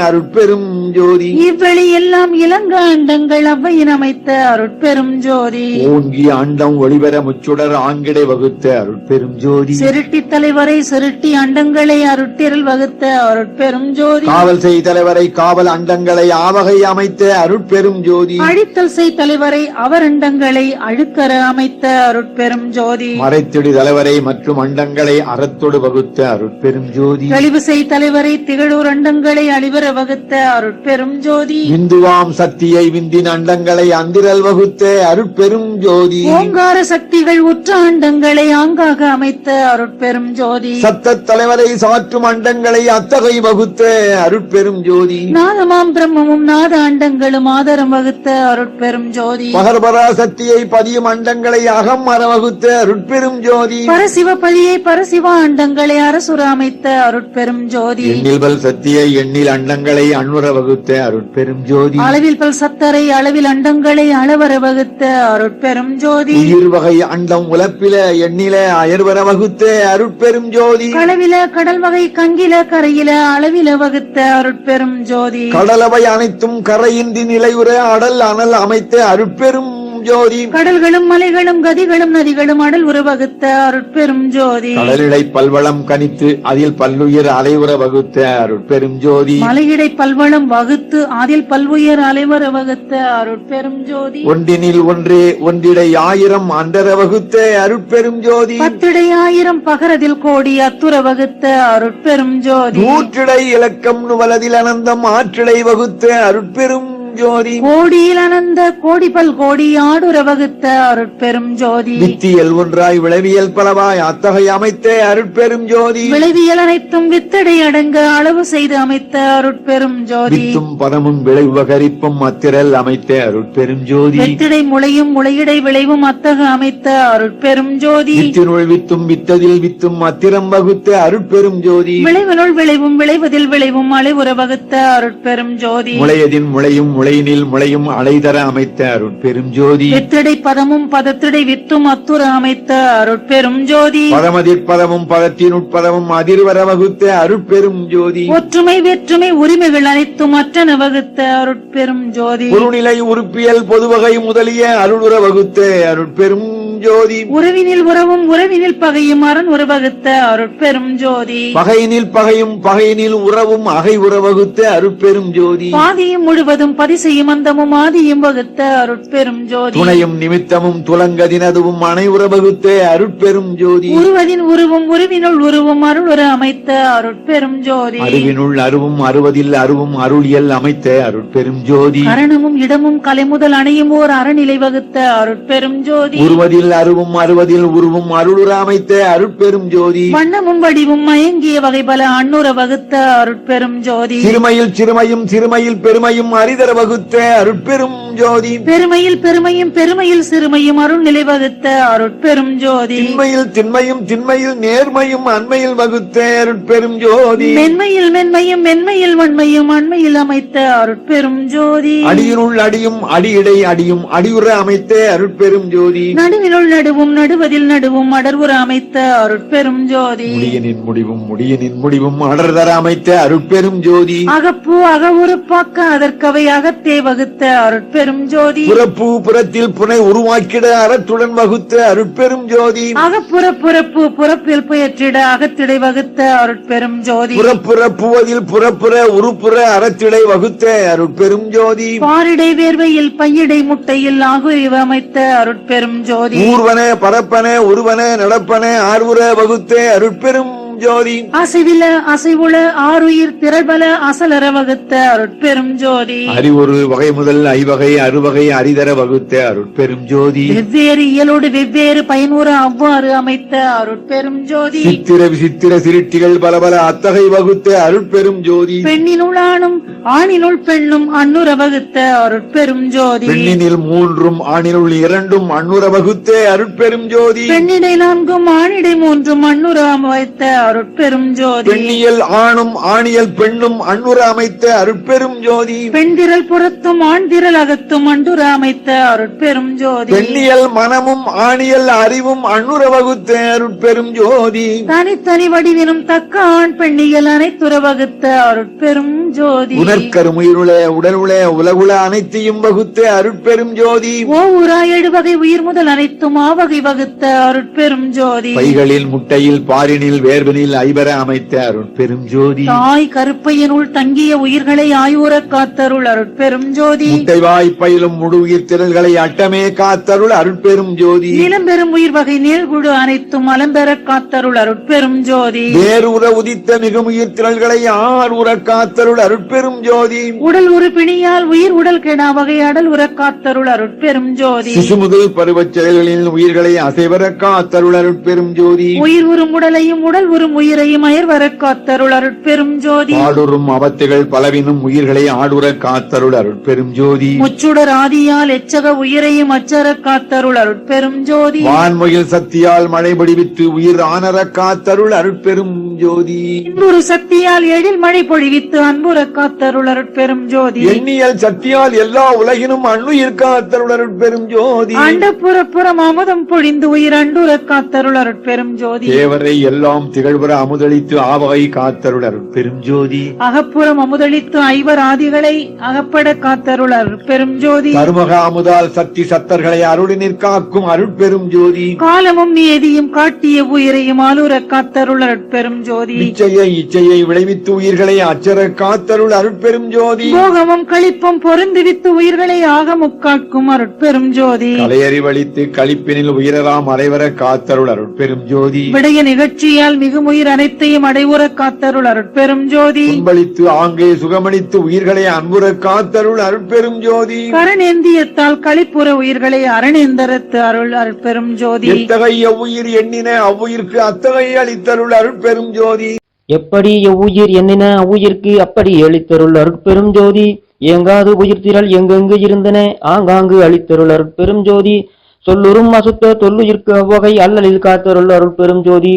அருட்பெரும் ஜோதி. இவ்வெளி எல்லாம் இளங்க அண்டங்கள் அவ்வையின் அமைத்த அருட்பெரும் ஜோதி. ஓங்கி அண்டம் ஒளிபெற முச்சுடர் ஆங்கிடை வகுத்த அருட்பெரும் ஜோதி. சிருட்டி தலைவரை சிருட்டி அண்டங்களை அருட்டிரல் வகுத்த அருட்பெரும் ஜோதி. காவல் செய் தலைவரை காவல் அண்டங்களை ஆவகை அமைத்த அருட்பெரும் ஜோதி. அழித்தல் செய் தலைவரை அவர் அண்டங்களை அழுக்கற அமைத்த அருட்பெரும் ஜோதி. மறைத்திடு தலைவரை மற்றும் அண்டங்களை அறத்தொடு வகுத்த அருட்பெரும் ஜோதி. தெளிவு செய் தலைவரை திகழூர் அண்டங்களை அழிவர வகுத்த அருட்பெரும் ஜோதி. இந்துவாம் சக்தியை விந்தின் அண்டங்களை அந்திரல் வகுத்த அருட்பெரும் ஜோதி. ஓங்கார சக்திகள் உற்ற அண்டங்களை ஆங்காக அமைத்த அருட்பெரும் ஜோதி. சத்த தலைவரை சாற்றும் அண்டங்களை அத்தகை வகுத்த அருட்பெரும் ஜோதி. நாதமாம் பிரம்மமும் நாத அண்டங்களும் ஆதரம் வகுத்த அருட்பெரும் ஜோதி. பகர்பரா சக்தியை பதியும் அண்டங்களை அகம் அற வகுத்த அருட்பெரும் ஜோதி. பரசிவபதியை பரசிவ அண்டங்களை அரசுர அமைத்த அருட்பெரும் ஜோதி. எண்ணில் பல் சக்தியை எண்ணில் அண்டங்களை அண்ணுற வகுத்த அருட்பெரும் ஜோதி. அளவில் பல் சத்தரை அளவில் அண்டங்களை அளவர வகுத்த அருட்பெரும் ஜோதி. உயிர் வகை அண்டம் உலப்பில எண்ணில அயர்வர வகுத்த அருட்பெரும் ஜோதி. களவில கடல் வகை கங்கில கரையில அளவில வகுத்த அருட்பெரும் ஜோதி. கடலவை அனைத்தும் கரையின்றி நிலையுற அடல் அனல் அமைத்த அருட்பெரும் ஜோதி. கடல்களும் மலைகளும் கதிகளும் நதிகளும் அடல் உற வகுத்த அருட்பெரும் ஜோதி. கடலிடை பல்வளம் கனித்து அதில் பல்லுயிர் அலைவுற வகுத்த அருட்பெரும் ஜோதி. மலையிடை பல்வளம் வகுத்து அதில் பல்வுயர் அலைவர வகுத்த அருட்பெரும் ஜோதி. ஒன்றினில் ஒன்றே ஒன்றிடை ஆயிரம் அண்டர வகுத்த அருட்பெரும் ஜோதி. பத்திடை ஆயிரம் பகரதில் கோடி அத்துற வகுத்த அருட்பெரும் ஜோதி. நூற்றிடை இலக்கம் நுவலதில் அனந்தம் ஆற்றிடை வகுத்த அருட்பெரும் ஜோதி. கோடியில் அனந்த கோடி பல் கோடி ஆடுற வகுத்த அருட்பெரும் ஜோதி. வித்தியல் ஒன்றாய் விளைவியல் பலவாய் அத்தகை அமைத்த அருட்பெரும் ஜோதி. விளைவியல் அனைத்தும் வித்தடை அடங்க அளவு செய்து அமைத்த அருட்பெரும் ஜோதி. வித்தும் பதமும் விளைவுகரிப்பும் அத்திரல் அமைத்த அருட்பெரும் ஜோதி. வித்திடை முளையும் முளையிடை விளைவும் அத்தகு அமைத்த அருட்பெரும் ஜோதி. வித்தினுள் வித்தும் வித்ததில் வித்தும் அத்திரம் வகுத்த அருட்பெரும் ஜோதி. விளைவினுள் விளைவும் விளைவதில் விளைவும் அலைவுற வகுத்த அருட்பெரும் ஜோதி. முளையதின் முளையும் முளையினில் முளையும் அலைதர அமைத்த அருட்பெரும் ஜோதி. வித்திடை பதமும் பதத்திடை வித்தும் அத்துற அமைத்த அருட்பெரும் ஜோதி. பதமதிற் பதமும் பதத்தினுட்பதமும் அதிர்வர வகுத்த அருட்பெரும் ஜோதி. ஒற்றுமை வேற்றுமை உரிமைகள் அனைத்தும் அற்றன வகுத்த அருட்பெரும் ஜோதி. உருநிலை உறுப்பியல் பொதுவகை முதலிய அருளுற வகுத்த அருட்பெரும் ஜோதி. உறவினில் உறவும் உறவினில் பகையும் அரண் உற வகுத்த அருட்பெரும் ஜோதி. பகையினில் பகையும் பகையினில் உறவும் அகை உற வகுத்த அருட்பெரும் ஜோதி. பாதியும் முழுவதும் பதிசையும் அந்தமும் ஆதியும் வகுத்த அருட்பெரும் ஜோதி. துணையும் நிமித்தமும் துலங்கதினதுவும் அனைவுற வகுத்த அருட்பெரும் ஜோதி. உருவதின் உருவும் உருவினுள் உருவும் அருளுற அமைத்த அருட்பெரும் ஜோதி. அருவினுள் அருவும் அருவதில் அருவும் அருளியல் அமைத்த அருட்பெரும் ஜோதி. கரணமும் இடமும் கலைமுதல் அணையும் ஓர் அறநிலை வகுத்த அருட்பெரும் ஜோதி. உருவதில் அருவும் அருவதில் உருவும் அருளுற அமைத்த அருட்பெரும் ஜோதி. வண்ணமும் வடிவும் மயங்கிய வகை பல அன்னுற வகுத்த அருட்பெரும் ஜோதி. சிறுமையில் சிறுமையும் சிறுமையில் பெருமையும் அரிதர வகுத்த அருட்பெரும் ஜோதி. பெருமையில் பெருமையும் பெருமையில் சிறுமையும் அருள்நிலை வகுத்த அருட்பெரும் ஜோதி. திண்மையில் திண்மையும் திண்மையில் நேர்மையும் அண்மையில் வகுத்த அருட்பெரும் ஜோதி. மென்மையில் மென்மையும் மென்மையில் வன்மையும் அண்மையில் அமைத்த அருட்பெரும் ஜோதி. அடியினுள் அடியும் அடியிடை அடியும் அடியுற அமைத்த அருட்பெரும் ஜோதி. நடுவினுள் நடுவும் நடுவதில் நடுவும் அடர்வுற அமைத்த அருட்பெரும் ஜோதி. முடியனின் முடிவும் முடியனின் முடிவும் அடர்தர அமைத்த அருட்பெரும் ஜோதி. அகப்பு அகவுறுப்பாக்க அதற்கவை அகத்தே வகுத்த அருட்பெரும் ஜோதி. புறப்பு புறத்தில் புனை உருவாக்கிட அறத்துடன் வகுத்த அருட்பெரும் ஜோதி. அகப்புற புறப்பு புறப்பில் புயற்றிட அகத்திடை வகுத்த அருட்பெரும் ஜோதி. புறப்புறப்புவதில் புறப்புற உருப்புற அறத்திடை வகுத்த அருட்பெரும் ஜோதி. பாரிடை வேர்வையில் பையிடை முட்டையில் ஆகுரிவ அமைத்த அருட்பெரும் ஜோதி. ஊர்வன பரப்பன உருவன நடப்பன ஆர்வுற வகுத்த அருட்பெரும் ஜோதி. அசைவில அசைவுள ஆறுயிர் திரள்பல அசலர வகுத்த அருட்பெரும் ஜோதி. அறிவொரு வகை முதல் ஐவகை அறுவகை அரிதர வகுத்த அருட்பெரும் ஜோதி. வெவ்வேறு இயலோடு வெவ்வேறு பயனுற அவ்வாறு அமைத்த அருட்பெரும் ஜோதி. சித்திர விசித்திர சிருட்டிகள் பலபல அத்தகை வகுத்த அருட்பெரும் ஜோதி. பெண்ணினுள் ஆணும் ஆணினுள் பெண்ணும் அன்னுர வகுத்த அருட்பெரும் ஜோதி. பெண்ணினில் மூன்றும் ஆணினுள் இரண்டும் அன்னுர வகுத்த அருட்பெரும் ஜோதி. பெண்ணிடை நான்கும் ஆணிடை மூன்றும் அன்னுர அமைத்த அருட்பெரும் ஜோதி. பெண்ணியல் ஆணும் ஆணியல் பெண்ணும் அன்னுர அமைத்த அருட்பெரும் ஜோதி. பெண்திரள் புறத்தும் ஆண்திரள் அகத்தும் அண்டுர அமைத்த அருட்பெரும் ஜோதி. பெண்ணியல் மனமும் ஆணியல் அறிவும் அன்னுர வகுத்த அருட்பெரும் ஜோதி. தனித்தனி வடிவினும் தக்க ஆண் பெண்ணியல் அனைத்துற வகுத்த அருட்பெரும் ஜோதி. உணர்கருமுயிருள உடலுள உலகுல அனைத்தையும் வகுத்த அருட்பெரும் ஜோதி. ஓவுரா எழுவகை உயிர் முதல் அனைத்தும் ஆவகை வகுத்த அருட்பெரும் ஜோதி. பைகளில் முட்டையில் பாரினில் வேர்வனில் ஐபர அமைத்த அருட்பெரும் ஜோதி. தாய் கருப்பையனுள் தங்கிய உயிர்களை ஆயூர காத்தருள் அருட்பெரும் ஜோதி. முட்டைவாய் பயிலும் முழு உயிர் திரள்களை அட்டமே காத்தருள் அருட்பெரும் ஜோதி. நிலம்பெறும் உயிர் வகை நீள்குழு அனைத்தும் அலம்பெற காத்தருள் அருட்பெரும் ஜோதி. வேறுற உதித்த மிகுமுயிர் திரள்களை ஆர் உற காத்தருள் அருட்பெரும் ஜோதி. உடல் உரு பிணியால் உயிர் உடல் கெடா வகை அடல் உற காத்தருள் அருட்பெரும் ஜோதி. சிசு முதல் பருவச் செயல்களில் உயிர்களை அசைவர காத்தருள் அருட்பெரும் ஜோதி. உயிர் உறும் உடலையும் உடல் உறும் உயிரையும் அயர்வர காத்தருள் அருட்பெரும் ஜோதி. ஆடுறும் அவத்தைகள் பலவினும் உயிர்களை ஆடுற காத்தருள் அருட்பெரும் ஜோதி. முச்சுடர் ஆதியால் எச்சக உயிரையும் அச்சர காத்தருள் அருட்பெரும் ஜோதி. வான்மொயில் சக்தியால் மழை பொழிவித்து உயிர் ஆனர காத்தருள் அருட்பெரும் ஜோதி. இன்புறு சக்தியால் எழில் மழை பொழிவித்து அன்புற காத்தருள் அருட்பெரும் ஜோதி. எண்ணியல் சக்தியால் எல்லா உலகினும் அண்ணுயிர் காத்தருள் அருட்பெரும் ஜோதி. அண்டப்புற புறம் அமுதம் பொழிந்து உயிர் அண்டுற காத்தருள் அருட்பெரும் ஜோதி. தேவரை எல்லாம் திகழ அகழ்வர அமுதளித்து ஆவகை காத்தருள் அருட்பெரும் ஜோதி அகப்புறம் அமுதளித்து ஐவர் ஆதிகளை அகப்பட காத்தருள் அருட்பெரும் ஜோதி கருமக அமுதால் சக்தி சத்தர்களை அருளி நிற்காக்கும் அருட்பெரும் ஜோதி காலமும் நீதியும் காட்டிய உயிரையும் ஆளுர காத்தருள் அருட்பெரும் ஜோதி இச்சையை விளைவித்து உயிர்களை அச்சர காத்தருள் அருட்பெரும் ஜோதி போகமும் களிப்பும் பொருந்துவித்து உயிர்களை ஆகமுக்காக்கும் அருட்பெரும் ஜோதி கலையறிவழித்து களிப்பினில் உயிரலாம் அரைவர காத்தருள் அருட்பெரும் ஜோதி விடைய நிகழ்ச்சியால் மிகுமுயிர் அனைத்தையும் அடைவுற காத்தருள் அருட்பெரும் ஜோதி துன்பளித்து ஆங்கே சுகமளித்து உயிர்களை அன்புற காத்தருள் அருட்பெரும் ஜோதி கரணேந்தியத்தால் களிப்புற உயிர்களை அரணேந்தரத்து அருள் அருட்பெரும் ஜோதி எத்தகைய உயிர் எண்ணின அவ்வுயிர்க்கு அத்தகைய அளித்தருள் அருட்பெரும் ஜோதி எப்படி எவ்வுயிர் எண்ணின அவ்வுயிர்க்கு அப்படி அளித்தருள் அருட்பெரும் ஜோதி ஏங்காது உயிர் திரள் எங்கெங்கு இருந்தன ஆங்காங்கு அளித்தருள் அருட்பெரும் ஜோதி சொல்லுறும் அசுத்த தொல்லுயிர்க்கு அவ்வகை அல்லலில் காத்தருள் அருட்பெரும் ஜோதி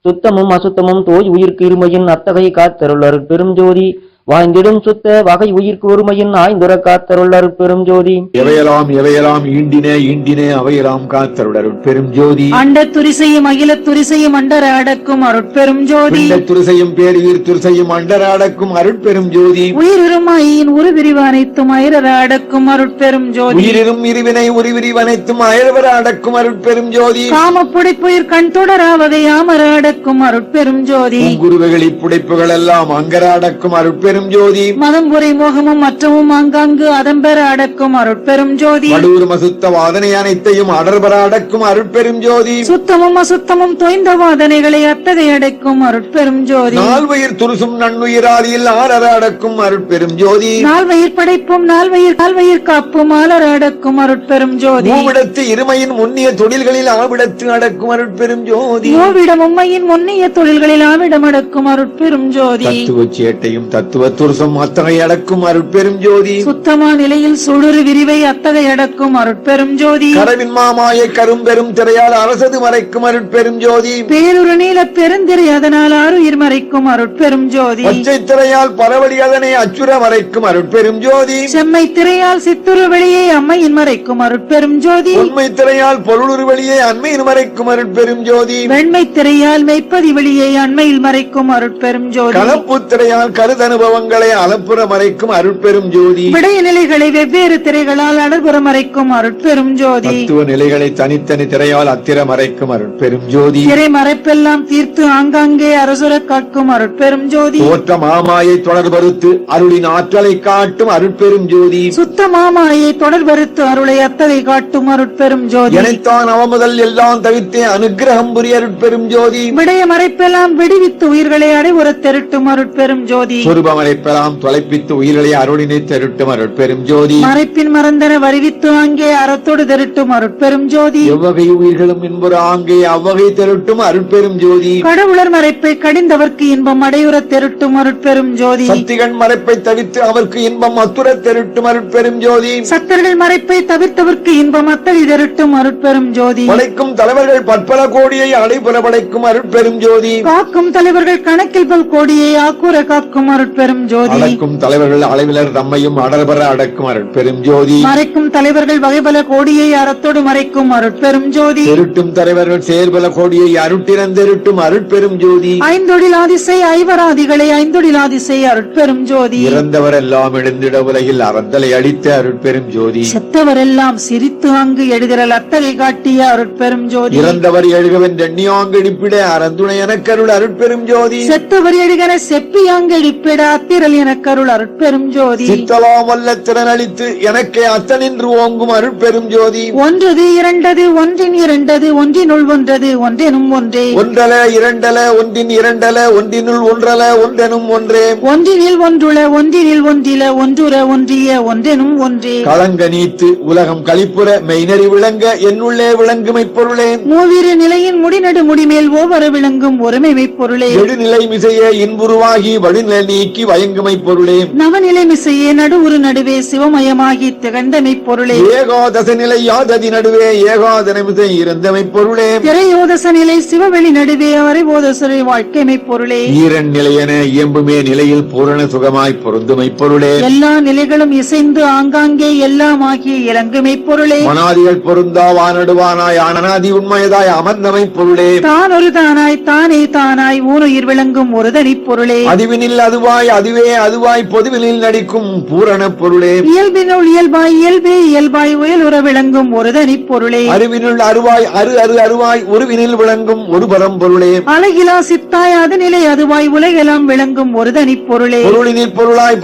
சுத்தமும் அசுத்தமும் தோய் உயிர்க்கு இருமையின் அத்தகை காத்தருள் அருட்பெரும் ஜோதி வாய்ந்திடும் சுத்த வகை உயிர்க்கு ஒருமையின் ஆய்ந்துர காத்தருள் அருட்பெரும் ஜோதி எவையெல்லாம் ஈண்டினே அவையெல்லாம் காத்தருள் அருட்பெரும் ஜோதி அண்ட துரிசையும் அகில துரிசையும் அண்டர அடக்கும் அருட்பெரும் ஜோதி துரிசையும் பேருயிர் துரிசையும் அண்டர அடக்கும் அருட்பெரும் ஜோதி உயிரிருமாயின் உருவிரிவு அனைத்தும் அயரர அடக்கும் அருட்பெரும் ஜோதி உயிரிரும் இருவினை உருவிரிவு அனைத்தும் அயர்வர அடக்கும் அருட்பெரும் ஜோதி காம புடைப்புயிர் கண் தொடராவகை ஆமர அடக்கும் அருட்பெரும் ஜோதி குருவகளி புடைப்புகள் எல்லாம் அங்கர அடக்கும் அருட்பெரும் ஜோதி மதம் புரை மோகமும் மற்றமும் ஆங்காங்கு அதம்பெற அடக்கும் அருட்பெரும் ஜோதி வடூர் மசுத்த வாதனை அனைத்தையும் அடர்பர அடக்கும் அருட்பெரும் ஜோதி சுத்தமும் அசுத்தமும் தொய்ந்த வாதனைகளை அத்தகை அடக்கும் அருட்பெரும் ஜோதி நால்வயிர் துருசும் நன்னுயிராலியில் ஆரர அடக்கும் அருட்பெரும் ஜோதி நால்வயிர் படைப்பும் நால்வயிர் காப்பும் ஆலர அடக்கும் அருட்பெரும் ஜோதி மூவிடத்து இருமையின் முன்னிய தொழில்களில் ஆவிடத்து அடக்கும் அருட்பெரும் ஜோதி மூவிடம் உம்மையின் முன்னிய தொழில்களில் ஆவிடம் அடக்கும் அருட்பெரும் ஜோதி தத்துவ சேட்டையும் தத்துவ துருசம் அத்தகை அடக்கும் அருட்பெரும் ஜோதி சுத்தமா நிலையில் சுடுறு விரிவை அத்தகை அடக்கும் அருட்பெரும் ஜோதி கரவின் மாமாயை கரும்பெரும் திரையால் அரசது மறைக்கும் அருட்பெரும் ஜோதி பேருரு நீல பெருந்திரை அதனால் ஆறுயிர் மறைக்கும் அருட்பெரும் ஜோதி பச்சை திரையால் பரவடி அதனை அச்சுர மறைக்கும் அருட்பெரும் ஜோதி செம்மை திரையால் சித்துரு வெளியை அம்மையின் மறைக்கும் அருட்பெரும் ஜோதி உண்மை திரையால் பொருளுரு வெளியே அண்மையின் மறைக்கும் அருட்பெரும் ஜோதி வெண்மை திரையால் மெய்ப்பதி வெளியை அண்மையில் மறைக்கும் அருட்பெரும் ஜோதி கலப்பு திரையால் கருதனுபவங்களை அலப்புற மறைக்கும் அருட்பெரும் ஜோதி விடைய நிலைகளை வெவ்வேறு திரைகளால் அடர்புற மறைக்கும் அருட்பெரும் ஜோதி தத்துவ நிலைகளை தனித்தனி திரையால் அத்திர மறைக்கும் அருட்பெரும் ஜோதி திரை மறைப்பெல்லாம் தீர்த்து ஆங்காங்கே அரசுர காக்கும் அருட்பெரும் ஜோதி தோற்ற மாமாயை தொடர்பறுத்து அருளின் ஆற்றலை காட்டும் அருட்பெரும் ஜோதி சுத்த மாமாயை தொடர்பறுத்து அருளை அத்தகை காட்டும் அருட்பெரும் ஜோதி எனைத்தான் அவமுதல் எல்லாம் தவிர்த்தே அனுக்கிரகம் புரிய அருட்பெரும் ஜோதி விடைய மறைப்பெல்லாம் விடுவித்து உயிர்களை அடைவுற திரட்டும் அருட்பெரும் ஜோதி சொருப மறைப்பெல்லாம் தொலைப்பித்து உயிர்களை அருளினை திரட்டும் அருட்பெரும் ஜோதி மறைப்பின் மறந்தன வருவித்து அங்கே அறத்தோடு திரட்டும் அருட்பெரும் ஜோதி எவ்வகை உயிர்களும் என்புற ஆங்கே அவ்வகை திரட்டும் அருட்பெரும் ஜோதி கடவுளர் மறைப்பை கடிந்தவர்க்கு இன்பம் அடையுற திரட்டும் அருட்பெரும் ஜோதி சக்திகண் மறைப்பை தவிர்த்து அவருக்கு இன்பம் அத்துர திரட்டும் அருட்பெரும் ஜோதி சத்தர்கள் மறைப்பை தவிர்த்தவர்க்கு இன்பம் அத்தகை திரட்டும் அருட்பெரும் ஜோதி படைக்கும் தலைவர்கள் பற்பல கோடியை அடைபுற படைக்கும் அருட்பெரும் ஜோதி காக்கும் தலைவர்கள் கணக்கில் பல் கோடியை ஆக்கூற காக்கும் அருட்பெரும் ஜோதி அடக்கும் தலைவர்கள் அளவிலர் தம்மையும் அடர்பர அடக்கும் அருட்பெரும் ஜோதி மறைக்கும் தலைவர்கள் வகைபல கோடியை அறத்தோடு மறைக்கும் அருட்பெரும் ஜோதி திருட்டும் தலைவர்கள் செயல்பல கோடியை அருட்டிறந்தெருட்டும் அருட்பெரும் ஜோதி ஐந்தொழிலாதிசை ஐவராதிகளை ஐந்தொழிலாதிசை அருட்பெரும் ஜோதி இறந்தவர் எல்லாம் எழுந்திட உலகில் அறந்தலை அடித்த அருட்பெரும் ஜோதி செத்தவரெல்லாம் சிரித்து அங்கு எழுதிரல் அத்தகை காட்டிய அருட்பெரும் ஜோதி இறந்தவர் எழுகவன் எண்ணியாங்கு இடிப்பிட அறந்துணை எனக்கருள் அருட்பெரும் ஜோதி செத்தவர் எழுகன செப்பியாங்கு இடிப்பிட அத்திரல் எனக்கருள் அருட்பெரும் ஜோதி சித்தலாம் வல்ல திறன் அளித்து எனக்கே அத்தனின்று ஓங்கும் அருட்பெரும் ஜோதி ஒன்றது இரண்டது ஒன்றின் இரண்டது ஒன்றினுள் ஒன்றது ஒன்றெனும் ஒன்றே ஒன்றல இரண்டல ஒன்றின் இரண்டல ஒன்றினுள் ஒன்றல ஒன்றெனும் ஒன்றே ஒன்றினில் ஒன்றுள ஒன்றினில் ஒன்றில ஒன்றுற ஒன்றிய ஒன்றெனும் ஒன்றே களங்க நீத்து உலகம் களிப்புற மெய்நறி விளங்க என்னுள்ளே விளங்குமை பொருளே மூவிரு நிலையின் முடிநடு முடிமேல் ஓவர விளங்கும் ஒருமைமை பொருளே எடுநிலை மிசைய இன்புருவாகி வடிநிலை நீக்கி வயங்குமை பொருளே. நவநிலை மிசையே நடுவுரு நடுவே சிவமயமாகி திகழ்ந்தமை பொருளே. ஏகாதச நிலை யாததி நடுவே ஏகாதனமிசை இருந்தமை பொருளே. திரையோதச நிலை சிவவெளி நடுவே அரைவோதசரை வாழ்க்கைமை பொருளே. ஈரன் நிலையென இயம்புமே நிலையில் பூரண சுகமாய் பொருந்துமை பொருளே. எல்லா நிலைகளும் இசைந்து ஆங்காங்கே எல்லாம் ஆகிய இறங்குமை பொருளே. மனாதிகள் பொருந்தா வானடுவானாய் அனாதி உண்மையதாய் அமர்ந்தமை பொருளே. தான் ஒரு தானாய் தானே தானாய் ஊனுயிர் விளங்கும் ஒரு தனி பொருளே. அதுவினில் அதுவாய் அதுவே அதுவாய் பொதுவினில் நடிக்கும் பூரண பொருளே. இயல்பினுள் இயல்பாய் இயல்பே இயல்பாய் உயலுற விளங்கும் ஒரு தனி பொருளே. அறிவினுள் அருவாய் அருவாய் உருவினில் விளங்கும் ஒரு பரம்பொருளே. அழகிலா சித்தாய் அது நிலை அதுவாய் உலகெல்லாம் விளங்கும் ஒரு தனி பொருளே. பொருளினில் பொருளாய்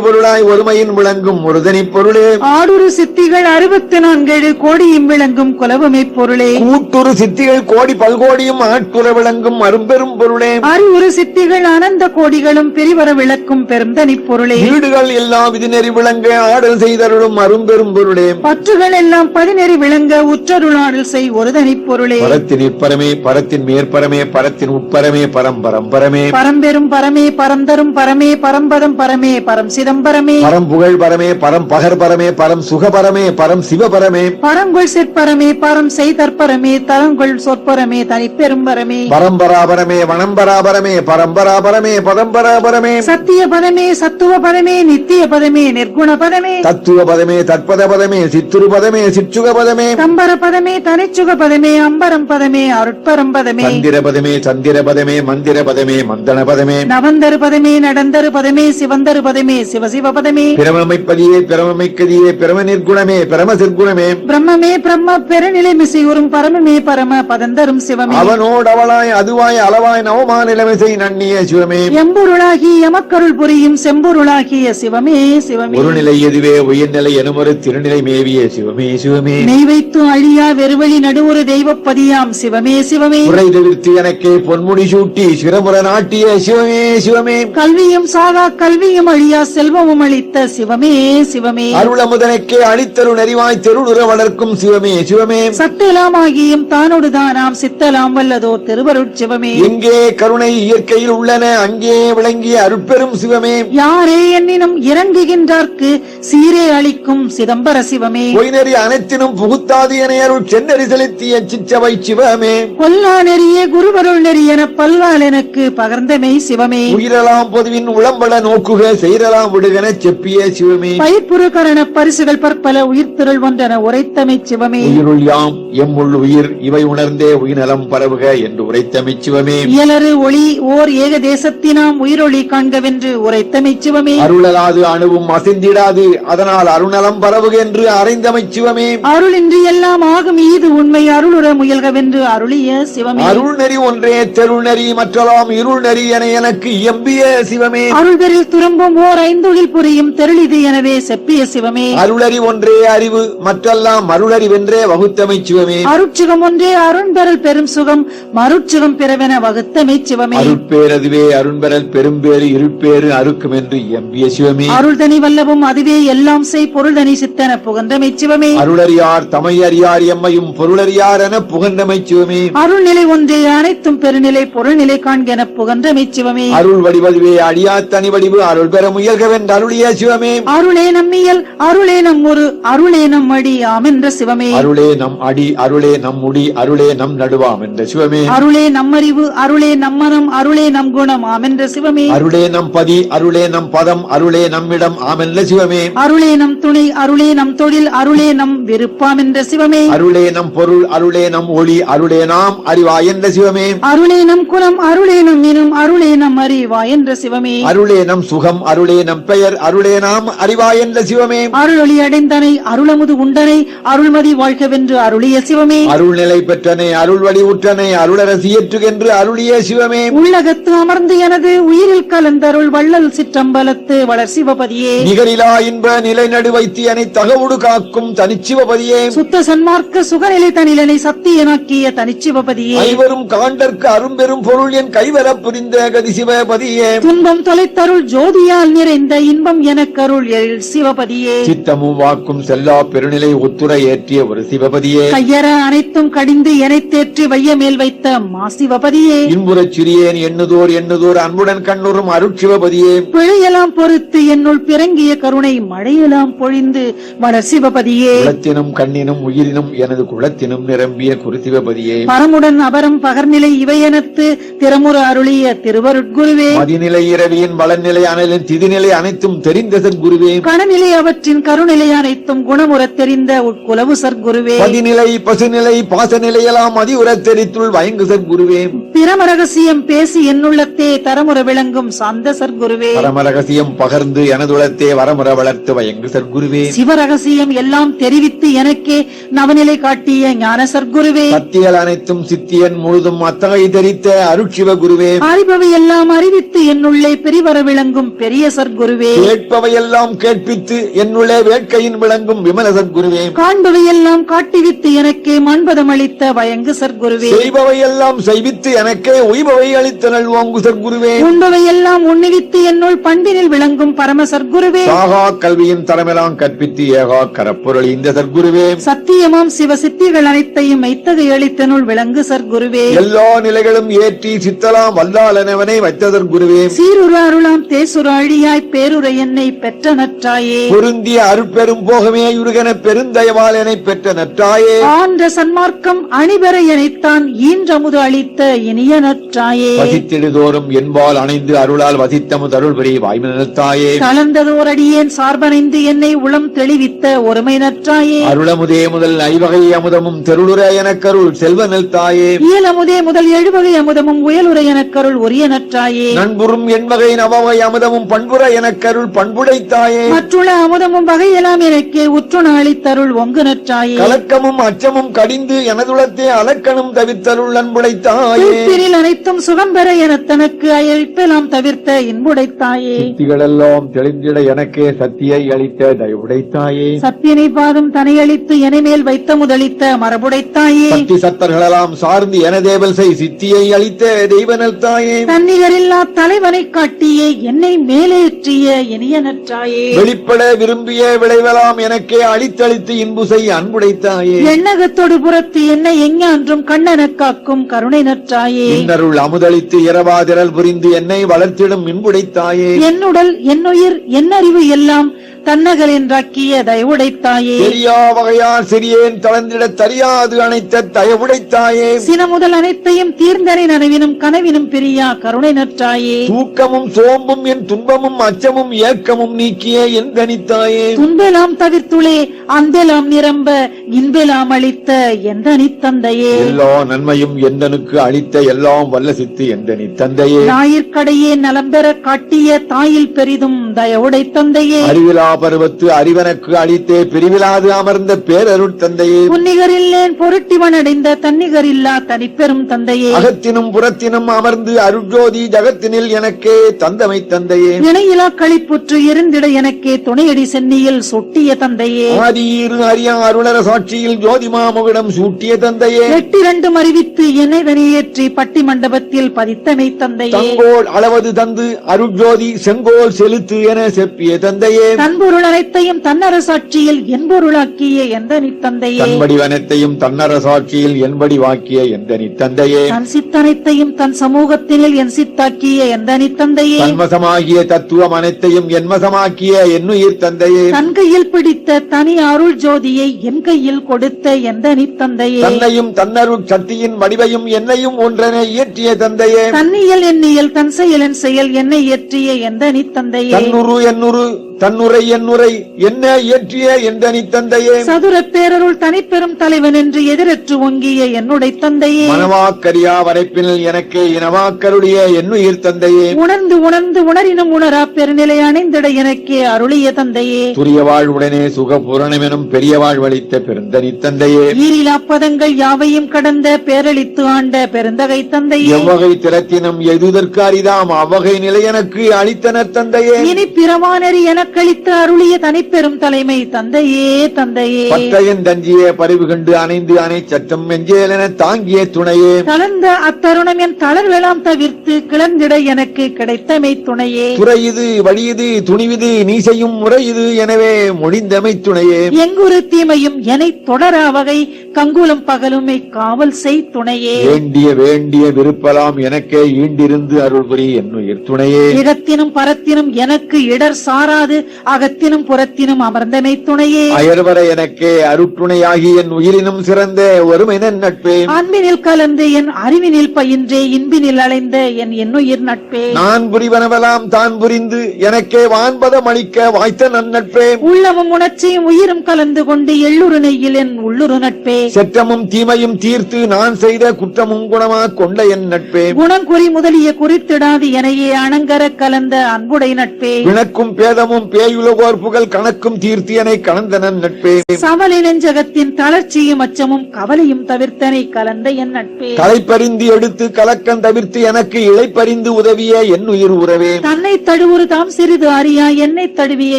பொருளாய் ஒருமையின் விளங்கும் ஒரு தனி பொருளே. ஆடுரு சித்திகள் 64 கோடியும் விளங்கும் குலவுமை பொருளே. கூட்டுறு சித்திகள் கோடி பல்கோடியும் ஆட்டுற விளங்கும் அரும்பெரும் பொருளே. அறிவுறு சித்திகள் அனந்த கோடிகளும் பெரிவர விளக்கும் பெருந்தனி பொருளே. வீடுகள் எல்லாம் விதிநெறி விளங்க ஆடல் செய்தருளும் அரும்பெரும் பொருளே. பற்றுகள் எல்லாம் பதிநெறி விளங்க உற்றருள் ஆடல் செய் ஒரு தனி பொருளே. பரத்தின் இப்பரமே பரத்தின் மேற்பரமே பரத்தின் உட்பரமே பரம்பரம் பரமே. பரம்பெரும் பரமே பரந்தரும் பரமே பரம்பதம் பரமே பரம் சிதம்பரமே. பரம்புகழ் பரமே பரம் பகர் பரமே பரம் சுகபரமே பரம் சிவபரமே. பரங்கொள் சிற்பரமே பரம் செய்தற்பரமே தரங்கொள் சொற்பரமே தனிப்பெரும் பரமே. பரம்பராபரமே வனம்பராபரமே பரம்பராபரமே பதம்பராபரமே. சத்திய பதமே சத்துவ பதமே நித்திய பதமே நிர்குண பதமே. தத்துவ பதமே தற்பத பதமே சித்துரு பதமே சிற்சுக பதமே. தம்பர பதமே தனிச்சுக பதமே அம்பரம் பதமே அருட்பரம் பதமே. சந்திர பதமே சந்திர பதமே மந்திர பதமே மந்தன பதமே. நவந்தரு பதமே நடந்தரு பதமே சிவந்தரு பதமே சிவசிவ பதமே. பிரமமைப்பதியே பிரமமைக்கதியே பிரம நிர்குணமே பிரம சிற்குணமே. பிரம்மமே பிரம்ம பெருநிலை மிசையுறும் பரமமே பரம பதந்தரும் சிவமே. அவனோடு அவளாய் அதுவாய் அளவாய் நவமா நிலைமிசை நன்னிய சிவமே. எம்பொருளாகி எமக்கருள் புரியும் செம்பொருளாகிய சிவமே சிவமே. ஒரு நிலை எதுவே உயர்நிலை எனுமொரு திருநிலை மேவிய சிவமே சிவமே. நெய் வைத்து அழியா வெறுவழி நடுவுறு தெய்வப்பதியாம் சிவமே சிவமே. உரை தவிர்த்து எனக்கே பொன்முடி சூட்டி சிரமுற நாட்டிய சிவமே சிவமே. கல்வியும் சாகா கல்வியும் அழியா செல்வமும் அளித்த சிவமே சிவமே. அருளமுதனக்கே அளித்தரு நெறிவாய் தெருளுற வளர்க்கும் சிவமே சிவமே. சத்தெலாம் ஆகியும் தானோடு தானாம் சித்தலாம் வல்லதோர் திருவருட் சிவமே. எங்கே கருணை இயற்கையில் உள்ளன அங்கே விளங்கிய அருட்பெரும் சிவமே. யாரே எண்ணினும் இறங்குகின்றார்க்கு சீரே அளிக்கும் சிதம்பர சிவமே. பொய்நெறி அனைத்தினும் புகுத்தாது என அருள் சென்னறி செலுத்திய சிச்சவை சிவமே. கொல்லா நெறிய குருவருள் நெறியென பல்வால் எனக்கு பகர்ந்தமை சிவமே. உயிரெல்லாம் பொதுவின் உளம்பட நோக்குக செய்தலாம் விடுகன செப்பிய சிவமே. பயிர்ப்புறு கரண பரிசுகள் பற்பல உயிர்த்திரள் ஒன்றென உரைத்தமை சிவமே. உயிருள் யாம் எம்முள் உயிர் இவை உணர்ந்தே உயிர்நலம் பரவுக என்று உரைத்தமை சிவமே. இயலறு ஒளி ஓர் ஏக தேசத்தினாம் உயிரொளி காண்கவென்று உரைத்தமை சிவமே. அருளலாது அணுவும் அசைந்திடாது அதனால் அருணலம் பரவுக என்று அறைந்தமை சிவமே. அருளின்றி எல்லாம் ஆகும் ஈது உண்மை அருளுற முயல்கவென்று அருளிய சிவமே. அருள் நெறி ஒன்றே தெருள் நெறி மற்றலாம் இருள் நெறி என எனக்கு எம்பிய சிவமே. அருள்தரில் துரும்பும் ஓர் ஐந்தொழில் புரியும் தெருளிது எனவே செப்பிய சிவமே. அருளறி ஒன்றே அறிவு மற்றெல்லாம் அருளறிவென்றே வகுத்தமை சிவமே. அருட்சுகம் ஒன்றே அருண்பெறல் பெரும் சுகம் மருட்சுகம் பிறவென வகுத்தமை சிவமே. அருட்பேரதுவே அருண்பெறல் பெரும்பேறு இருட்பேறு அறுக்கும் என்று எம்பிய சிவமே. அருள்தனி வல்லவும் அதுவே எல்லாம் செய் பொருள்தனி சித்தன புகந்தமை சிவமே. அருளறியார் தமை அறியார் எம்மையும் பொருளறியார் என புகந்தமை சிவமே. அருள்நிலை ஒன்றே அனைத்தும் பெருநிலை பொருள்நிலை காண்கென புகன்றமை சிவமே. அருள் வடிவதுவே அழியா தனி வடிவு அருள் பெற முயல்கவென்று அருளிய சிவமே. அருளே நம்மியல் அருளே நம் ஒரு அருளே நம் அடி ஆமென்ற சிவமே. அருளே நம் அடி அருளே நம் முடி அருளே நம் நடுவாம் என்ற சிவமே. அருளே நம்மறிவு அருளே நம்மனம் அருளே நம் குணம் ஆமென்ற சிவமே. அருளே நம் பதி அருளே நம் பதம் அருளே நம்மிடம் ஆமென்ற சிவமே. அருளே நம் துணை அருளே நம் தொழில் அருளே நம் விருப்பாம் என்ற சிவமே. அருளே நம் பொருள் அருளே நம் ஒளி அருளே நாம் அறிவாய் என்ற சிவமே. அருளே நம் குலம் அருளே நம் இனம் அருளே நம் அறிவாய் என்ற சிவமே. அருளே நம் சுகம் அருளே நம் பெயர் அருளே நாம் அறிவாய் என்ற சிவமே. அருளொளி அடைந்தனை அருளமுது உண்டனை அருள்மதி வாழ்கவென்று அருளிய சிவமே. அருள்நிலை பெற்றனை அருள்வழி உற்றனை அருளரசியற்றுகென்று அருளிய சிவமே. உள்ளகத்து அமர்ந்து எனது உயிரில் கலந்தருள் வள்ளல் சிற்றம்பலத்து வளர் சிவபதியே. நிகரிலா இன்ப நிலை நடு வைத்தியனை தகவுடு காக்கும் தனிச்சிவபதியே. சுத்த சன்மார்க்க சுகநிலை தனிலனை சத்தியனாக்கிய தனிச்சிவபதியே. ஐவரும் காண்டற்கு அரும்பெரும் பொருள் என் கைவர புரிந்த கதி சிவபதியே. துன்பம் தொலைத்தருள் ஜோதியால் நிறைந்த இன்பம் எனக்கருள் எழில் சிவபதியே. சித்தமும் வாக்கும் செல்லா பெருநிலை ஒத்துர ஏற்றிய ஒரு சிவபதியே. கையற அனைத்தும் கடிந்து எனை தேற்றி வைய மேல் வைத்த மா சிவபதியே. இன்புறச் சிறியேன் எண்ணுதோர் அன்புடன் கண்ணுறும் அருட்சிவ அருட்சிவபதியே. பிழையெல்லாம் பொறுத்து என்னுள் பிறங்கிய கருணை மழையெல்லாம் பொழிந்து வளர் சிவபதியே. குலத்தினும் கண்ணினும் உயிரினும் எனது குலத்தினும் நிரம்பிய குருசிவபதியே. பரமுடன் அபரம் பகர்நிலை இவையெனத்து திறமுற அருளிய திருவருட்குருவே. மதிநிலை இரவியின் வளநிலை அனலின் திதிநிலை அனைத்தும் தெரிந்த சற்குருவே. கணநிலை அவற்றின் கருநிலை அனைத்தும் குணமுறத் தெரிந்த உட்குலவு சற்குருவே. பதிநிலை பசுநிலை பாசநிலையெல்லாம் அதிஉரத் தெரித்துள் வயங்கு சற்குருவே. பிரமரகசியம் பேசி என்னுள்ளத்தே தரமுற விளங்கும் சாந்த சற்குருவே. பரமரகசியம் பகர்ந்து எனதுளத்தே வரமுற வளர்த்து வயங்கு சற்குருவே. சிவரகசியம் எல்லாம் தெரிவித்து எனக்கே நவநிலை காட்டிய ஞான சற்குருவே. சத்திகள் அனைத்தும் சித்தியன் முழுதும் அத்தகை தெரித்த அருட்சிவ குருவே. அறிபவை எல்லாம் அறிவித்து என்னுள்ளே பெரிவர விளங்கும் பெரிய சற்குருவே. கேட்பவையெல்லாம் கேட்பித்து என்னுள்ளே வேட்கையின் விளங்கும் விமல சற்குருவே. காண்பவை எல்லாம் காட்டிவித்து எனக்கே மண்பதம் அளித்த வயங்கு சற்குருவே. செய்பவையெல்லாம் செய்வித்து எனக்கே உய்பவை அளித்த நல்வாங்கு சற்குருவே. உண்பவை எல்லாம் உண்ணிவித்து என்னுள் பண்பினில் விளங்கும் பரம சற்குருவே. சாகா கல்வியின் தரமெல்லாம் கற்பித்து ஏகா கரப்பொருள் இந்த சற்குருவே. சத்தியமாம் சிவ சித்திகள் அனைத்தையும் மெய்த்தகை அளித்தனுள் விளங்கு சற்குருவே. எல்லா நிலைகளும் ஏற்றி சித்தலாம் வல்லாளனவனை வைத்த சற்குருவே. சீருர அருளாம் தேசுர அழியாய் பேருரை என்னை பெற்ற நற்றாயே. பொருந்திய அருட்பெரும் போகமே யுருகன பெருந்தயவால் என்னை பெற்ற நற்றாயே. ஆன்ற சன்மார்க்கம் அணிபெற எனைத்தான் ஈன்றமுது அளித்த இனிய நற்றாயே. வசித்திடுதோறும் என்பால் அணைந்து அருளால் வசித்தமுது அருள் பெரிய வாய்மை நற்றாயே. கலந்ததோர் அடியேன் சார்பணைந்து என்னை உளம் தெளிவித்த ஒருமை நற்றாயே. அருளமுதே முதல் ஐவகை அமுதமும் தெருளுர எனக்கருள் செல்வ நல்தாயே. இயலமுதே முதல் எழுவகை அமுதமும் உயலுரை எனக்கருள் உரிய நற்றாயே. நண்புறும் எண்வகை நவகை அமுதமும் பண்புற எனக்கருள் பண்புடைத்தாயே. மற்றுள்ள அமுதமும் வகையெல்லாம் எனக்கே உற்றுண அளித்தருள் ஒங்கு நற்றாயே. கலக்கமும் அச்சமும் கடிந்து எனதுளத்தே அலக்கணும் தவிர்த்தருள் அன்புடைத்தாயே. பிரில் அனைத்தும் சுகம் பெற எனத் தனக்கு அயழிப்பெல்லாம் தவிர்த்த இன்புடைத்தாயே. சித்திகளெல்லாம் தெளிந்திட எனக்கே சத்தியை அளித்த தயவுடைத்தாயே. சத்தியனை பாதம் தனையளித்து என மேல் வைத்த முதலித்த மரபுடைத்தாயே. சக்தி சத்தர்களெல்லாம் சார்ந்து எனதேவல் செய் சித்தியை அளித்த தெய்வ நல்தாயே. தன்னிகரில்லா தலைவனை காட்டியே என்னை மேலேற்றிய இனிய நற்றாயே. வெளிப்பட விரும்பிய விளைவெல்லாம் எனக்கே அளித்தளித்து இன்புசை அன்புடைத்தாயே. எண்ணகத்தோடு புறத்து என்னை எஞ்ஞான்றும் கண்ணனக் காக்கும் கருணை நற்றாயே. இன்னருள் அமுதளித்து இரவாதிரல் புரிந்து என்னை வளர்த்திடும் இன்புடைத்தாயே. என்னுடல் என்னுயிர் என்னறிவு எல்லாம் தன்னகல் என்றாக்கிய தயவுடைத்தாயே. பெரியா வகையார் சிறியேன் தளர்ந்திட தரியாது அணைத்த தயவுடைத்தாயே. சின முதல் அனைத்தையும் தீர்ந்தனை நனவினும் கனவினும் பிரியா கருணை நற்றாயே. தூக்கமும் சோம்பும் என் துன்பமும் அச்சமும் ஏக்கமும் நீக்கிய என் தனித்தாயே. துன்பெலாம் தவிர்த்துளே அன்பெலாம் நிரம்ப இன்பெலாம் அளித்த எந்த நித்தந்தையே. எல்லா நன்மையும் எந்தனுக்கு அளித்த எல்லாம் வல்ல சித்து எந்தனி தந்தையே. ஞாயிற்கடையே நலம்பெற காட்டிய தாயில் பெரிதும் தயவுடைத்தந்தையே. அறிவிலா பருவத்து அறிவனுக்கு அளித்தே பிரிவிலாது அமர்ந்த பேரருட் தந்தையே. புன்னிகரில்லேன் பொருட்டிவன் அடைந்த தன்னிகரில்லா தனிப்பெரும் தந்தையே. அகத்தினும் புறத்தினும் அமர்ந்து அருட்ஜோதி ஜகத்தினில் எனக்கே தந்தமை தந்தையே. இணையிலா களிப்புற்று இருந்திட எனக்கே துணையடி சென்னியில் சுட்டிய தந்தையே. ஆதியிரு அறியா அருளர சாட்சியில் ஜோதிமா முகிடம் சூட்டிய தந்தையே. எட்டிரண்டும் அறிவித்து என்னை தனியேற்றி பட்டி மண்டபத்தில் பதித்தமை தந்தையே. தங்கோல் அளவது தந்து அருட்ஜோதி செங்கோல் செலுத்து என செப்பிய தந்தையே. தன்பொருள் அனைத்தையும் தன்னரசாட்சியில் என்பொருளாக்கிய எந்த நித்தந்தையே. தன்வடிவனத்தையும் தன்னரசாட்சியில் என்படி வாக்கிய எந்த நித்தந்தையே. தன் சித்தனைத்தையும் தன் சமூகத்தினில் என் சித்தாக்கிய எந்த நித்தந்தையே. தன்வசமாகிய தத்துவம் அனைத்தையும் என்வசமாக்கிய என்னுயிர் தந்தையே. தன் கையில் பிடித்த தனி அருள் ஜோதியை என் கையில் கொடுத்த எந்த நித்தந்தையே. தன்னையும் தன்னருள் சக்தியின் வடிவையும் என்னையும் ஒன்றென இயற்றிய தந்தையே. தன்னியல் எண்ணியல் தன் செயல் என் செயல் என்னை இயற்றிய எந்த நித்தந்தையே. தன்னுரு என்னுரு தன்னுரை என்னுரை என்ன இயற்றிய எந்த நித்தந்தையே. சதுர பேரருள் தனிப்பெரும் தலைவன் என்று எதிரற்று ஒங்கிய என்னுடைய தந்தையே. மனவாக்கரியா வரைப்பினில் எனக்கே இனவாக்கருடைய என்னுயிர் தந்தையே. உணர்ந்து உணர்ந்து உணரினும் உணரா பெருநிலை அணைந்திட எனக்கே அருளிய தந்தையே. துரிய வாழ்வுடனே சுக பூரணமெனும் பெரிய வாழ்வளித்த பெருந்தனி தந்தையே. ஈரிலா பதங்கள் யாவையும் கடந்த பேரளித்து ஆண்ட பெருந்தகை தந்தையே. எவ்வகை திறத்தினும் எதுதற்கு அரிதாம் அவ்வகை நிலை எனக்கு அளித்தனர் தந்தையே. இனி பிறவானறி எனக்களித்த அருளிய தனிப்பெரும் தலைமை தந்தையே தந்தையே. பற்றையன் தஞ்சியே பறிவு கண்டு அணைந்து அணை சட்டம் மெஞ்சேலென தாங்கிய துணையே. கலந்த அத்தருணம் என் தளர்வெல்லாம் தவிர்த்து கிளர்ந்திட எனக்கு கிடைத்தமை துணையே. துறையுது வழியுது துணிவுது நீ செய்யும் முறையுது எனவே முடிந்தமை துணையே. எங்குரு தீமையும் எனை தொடரா வகை கங்குலம் பகலுமை காவல் செய் துணையே. வேண்டிய வேண்டிய விருப்பலாம் எனக்கே ஈண்டிருந்து அருள் புரி என்னுயிர் துணையே. இடத்தினும் பரத்தினும் எனக்கு இடர் சாராது அகத்தினும் புறத்தினும் அமர்ந்தமை துணையே. அயர்வர எனக்கே அருட்டுணையாகி என் உயிரினும் சிறந்த ஒருமை நட்பே. அன்பினில் கலந்து என் அறிவினில் பயின்றே இன்பினில் அலைந்த என் என்னுயிர் நட்பே. நான் புரிவனவெல்லாம் தான் புரிந்து எனக்கே வான்பதம் அளிக்க வாய்த்த நன்னட்பே. உள்ளமும் உணர்ச்சியும் உயிரும் கலந்து கொண்டு எள்ளுரு நெய்யில் என் உள்ளுரு நட்பே. செற்றமும் தீமையும் தீர்த்து நான் செய்த குற்றமும் குணமா கொண்ட என் நட்பே. குணங்குறி முதலிய குறித்திடாது எனையே அணங்கர கலந்த அன்புடை நட்பே. விளக்கும் பேதமும் பேயுலகோர் புகழ் கணக்கும் தீர்த்தியனை கலந்த நட்பே. சவலை நெஞ்சகத்தின் தளர்ச்சியும் அச்சமும் கவலையும் தவிர்த்தனை கலந்த என் நட்பே. களைப்பறிந்து எடுத்து கலக்கம் தவிர்த்து எனக்கு இழைப்பறிந்து உதவிய என் உயிர் உறவே. தன்னை தடுவுறு தாம் சிறிது அறியா என்னை தடுவிய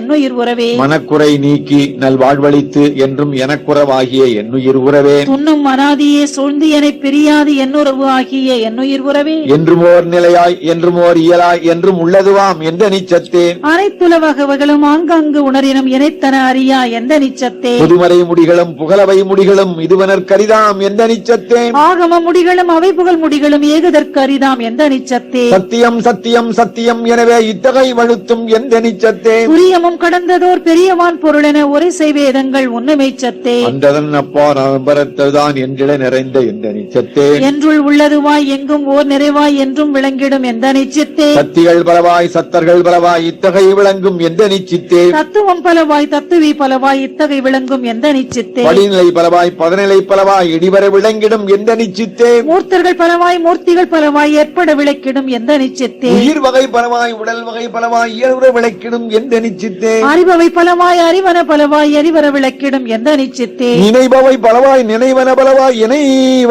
என்னுயிர் உறவே. மனக்குறை நீக்கி நல்வாழ்வளித்து என்றும் எனக்குறவாகிய என்னுயிர் உறவே. துண்ணும் அனாதியே சூழ்ந்து என பிரியாது என்னுறவு ஆகிய என்னுயிர் உறவே. என்றுமோர் நிலையாய் என்றுமோர் இயலாய் என்றும் உள்ளதுவாம் என்ற நிச்சத்தே. அனைத்துல வகவகளும் ஆங்காங்கு உணரினும் இணைத்தன அறியா எந்த நிச்சத்தே. புதுமறை முடிகளும் புகழவை முடிகளும் இதுவனர் கரிதாம் எந்த நிச்சத்தே. ஆகம முடிகளும் அவை புகழ் முடிகளும் ஏகுதற்கு அரிதாம் எந்த நிச்சத்தே. சத்தியம் சத்தியம் சத்தியம் எனவே இத்தகை வழுத்தும் எந்த நிச்சத்தே. புரியமும் கடந்ததோர் பெரியவான் பொருளென ஒரே செய்வேதங்கள் உண்மைச்சத்தே. அன்றதன் அப்பா நம்பரத்தான் என்றிட நிறைந்த எந்த நிச்சத்தே. என்றுள் உள்ளதுவாய் எங்கும் ஓர் நிறைவாய் என்றும் விளங்கிடும் எந்த நிச்சத்தே. சத்திகள் பலவாய் சத்தர்கள் பலவாய் இத்தகை விளங்கும் எந்த நிச்சித்தே. தத்துவம் பலவாய் தத்துவி பலவாய் இத்தகை விளங்கும் எந்த நிச்சத்தே. படிநிலை பலவாய் பதநிலை பலவாய் இடிவர விளங்கிடும் எந்த நிச்சித்தே. மூர்த்தர்கள் பலவாய் மூர்த்திகள் பலவாய் ஏற்பட விளக்கிடும் எந்த நிச்சத்தே. உயிர் வகை பலவாய் உடல் வகை பலவாய் இயல்புற விளக்கிடும் எந்த நிச்சித்தே. அறிபவை பலவாய் அறிவன பலவாய் அறிவர விளக்கிடும் எந்த நிச்சத்தே. நினைபவை பலவாய் நினைவன பலவாய் இணை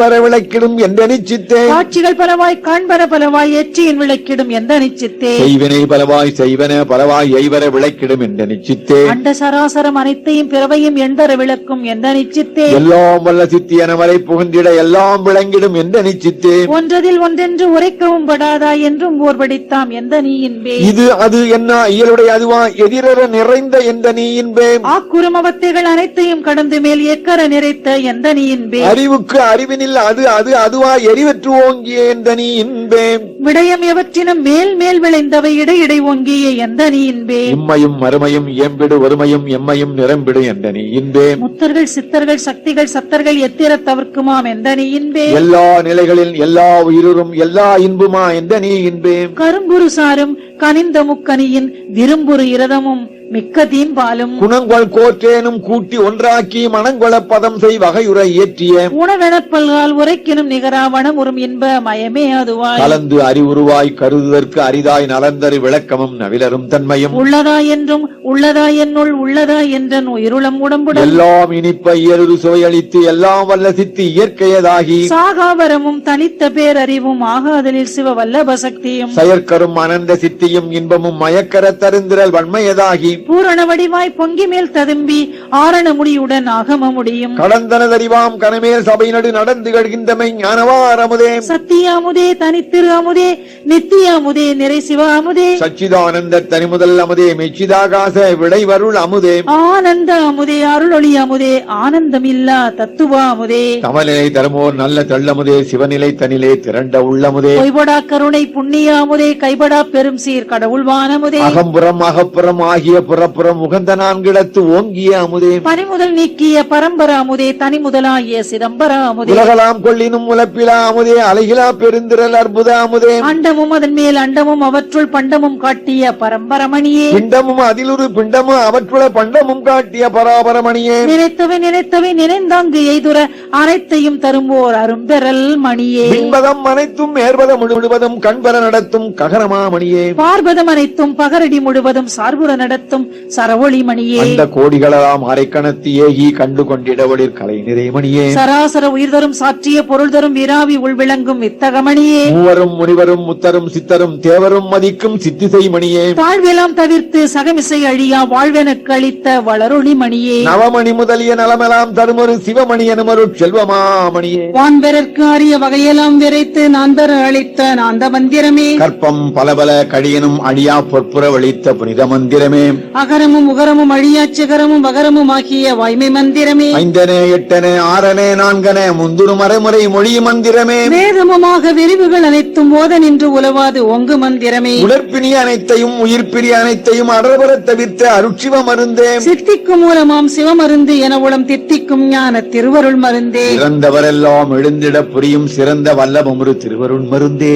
வர விளக்கிடும் எந்த நிச்சித்தே. காட்சிகள் பலவாய் காண்பன பலவாய் எச்சியின் விளக்கிடும் எந்த நிச்சத்தே. செய்வினை பலவாய் செய்வன பலவாய் எய்வர விளக்கிடும் எந்த நிச்சித்தே. அண்ட சராசரம் அனைத்தையும் பிறவையும் எண்டர விளக்கும் எந்த நிச்சத்தே. எல்லாம் வல்ல சித்தி என வரை புகுந்திட எல்லாம் விளங்கிடும் எந்த நிச்சித்தே. ஒன்றதில் ஒன்றென்று உரைக்கவும் படாதா என்றும் ஓர் படித்தாம் எந்த நீ இன்பே. இது அது என்ன இயலுடைய அதுவா எதிரற நிறைந்த எந்த நீ இன்பே. ஆக்குறும் அவத்தைகள் அனைத்தையும் கடந்து மேல் எக்கர நிறைத்த எந்த நீ இன்பே. அறிவுக்கு அறிவினில் அது அது அதுவா எரிவற்று ஓங்கிய எந்த நீ இன்பே. விடயம் எவற்றினும் மேல் மேல் விளைந்தவை இடையிடை ஓங்கிய எந்த நீ இன்பே. இம்மையும் மறுமையும் இயம்பிடு ஒருமையும் எம்மையும் நிரம்பிடு எந்த நீ இன்பே. முத்தர்கள் சித்தர்கள் சக்திகள் சத்தர்கள் எத்திர தவிர்க்குமாம் எந்த நீ இன்பே. எல்லா நிலைகளில் எல்லா உயிரும் எல்லா இன்புமா எந்த நீ இன்பே. கரும்புரு சாரும் கனிந்த முக்கனியின் விரும்புரு இரதமும் மிக்க தீம்பாலும் குணங்கொள் கோற்றேனும் கூட்டி ஒன்றாக்கி மணங்கொள பதம் செய் வகையுற இயற்றிய உணவெனப்பல்கால் உரைக்கினும் நிகரா வனமுறும் இன்ப மயமே அதுவாய். கலந்து அறிவுருவாய் கருதுதற்கு அரிதாய் நலந்தரு விளக்கமும் நவிலரும் தன்மையும் உள்ளதா என்றும் உள்ளதா என்னுள் உள்ளதா என்றன் உயிருளம் உடம்புடன் எல்லாம் இனிப்ப இயலுரு சுவையளித்து எல்லாம் வல்ல சித்தி இயற்கையதாகி சாகாவரமும் தனித்த பேரறிவும் ஆகாதலில் சிவ வல்லப சக்தியும் செயற்கரும் அனந்த சித்தியும் இன்பமும் மயக்கர தருந்திரல் வன்மையதாகி பூரண வடிவாய் பொங்கி மேல் ததும்பி ஆரண முடியுடன் ஆகம முடியும். கடந்தனதறிவாம் கனமேல் சபை நடு நடந்து கழ்கின்றமை ஞானவார் அமுதே. சத்திய அமுதே தனித்திரு அமுதே நித்திய அமுதே நிறை சிவ அமுதே. சச்சிதானந்த தனிமுதல் அமுதே மெச்சிதாகாச விளைவருள் அமுதே. ஆனந்த அமுதே அருளொளி அமுதே ஆனந்தமில்லா தத்துவ அமுதே. தமநிலை தருமோர் நல்ல தள்ளமுதே சிவநிலை தனிலே திரண்ட உள்ளமுதே. பொய்படா கருணை புண்ணிய அமுதே கைபடா பெரும் சீர் கடவுள் வானமுதே. அகம்புறம் அகப்புறம் ஆகிய புறப்புறம் உகந்த நான்கிடத்து ஓங்கிய அமுதே. பனிமுதல் நீக்கிய பரம்பர அமுதே தனி முதலாகிய சிதம்பர அமுதே. உலகலாம் கொள்ளினும் உலப்பிலா அமுதே அலைகிலா பெருந்திரல் அற்புத அமுதே. அண்டமும் அதன் மேல் அண்டமும் அவற்றுள் பண்டமும் காட்டிய பரம்பரமணியே. பிண்டமும் அதிலுரு பிண்டமும் அவற்றுள பண்டமும் காட்டிய பராபரமணியே. நினைத்தவை நினைத்தவை நினைந்தாங்கு எய்துர அனைத்தையும் தரும்போர் அரும்பெறல் மணியே. பின்பதம் அனைத்தும் மேற்பதம் முழுவதும் கண்பர நடத்தும் ககரமாமணியே. பார்பதம் அனைத்தும் பகரடி முழுவதும் சார்புற நடத்தும் சரவொளி மணியே. அந்த கோடிகளெல்லாம் அரைக்கணத்து ஏகி கண்டு கொண்டிடவளிர் கலை நிறைமணியே. சராசர உயிர் தரும் சாற்றிய பொருள் தரும் விராவி உள்விளங்கும் வித்தகமணியே. மூவரும் முனிவர் தேவரும் முத்தரும் சித்தரும் தேவரும் மதிக்கும் சித்திசை மணியே, தாழ்வெல்லாம் தவிர்த்து சகமிசை அழியா வாழ்வெனக்கு அளித்த வளரொளி மணியே, நவமணி முதலிய நலமெல்லாம் தருமொரு சிவமணி எனுமொரு செல்வமாமணியே, வான்பெறற்கு அரிய வகையெல்லாம் விரைத்து நாந்தர அளித்த நாந்த மந்திரமே, கற்பம் பலபல கடியனும் அழியா பொற்புறவழித்த புனித மந்திரமே, அகரமும் உகரமும் அழியா சிகரமும் வகரமும் ஆகிய வாய்மை மந்திரமே, ஐந்தனே எட்டனே ஆறனே நான்கனே முந்துரு மறைமுறை மொழி மந்திரமே, வேதமுமாக விரிவுகள் அனைத்தும் ஓத நின்று உலவாது ஒங்கு மந்திரமே, உடற்பிணி அனைத்தையும் உயிர்ப்பிரி அனைத்தையும் அடர்பர தவிர்த்த அருட்சிவ மருந்தே, சித்திக்கும் மூலமாம் சிவமருந்து என உளம் தித்திக்கும் ஞான திருவருள் மருந்தே, இறந்தவரெல்லாம் எழுந்திட புரியும் சிறந்த வல்லபமுரு திருவருள் மருந்தே,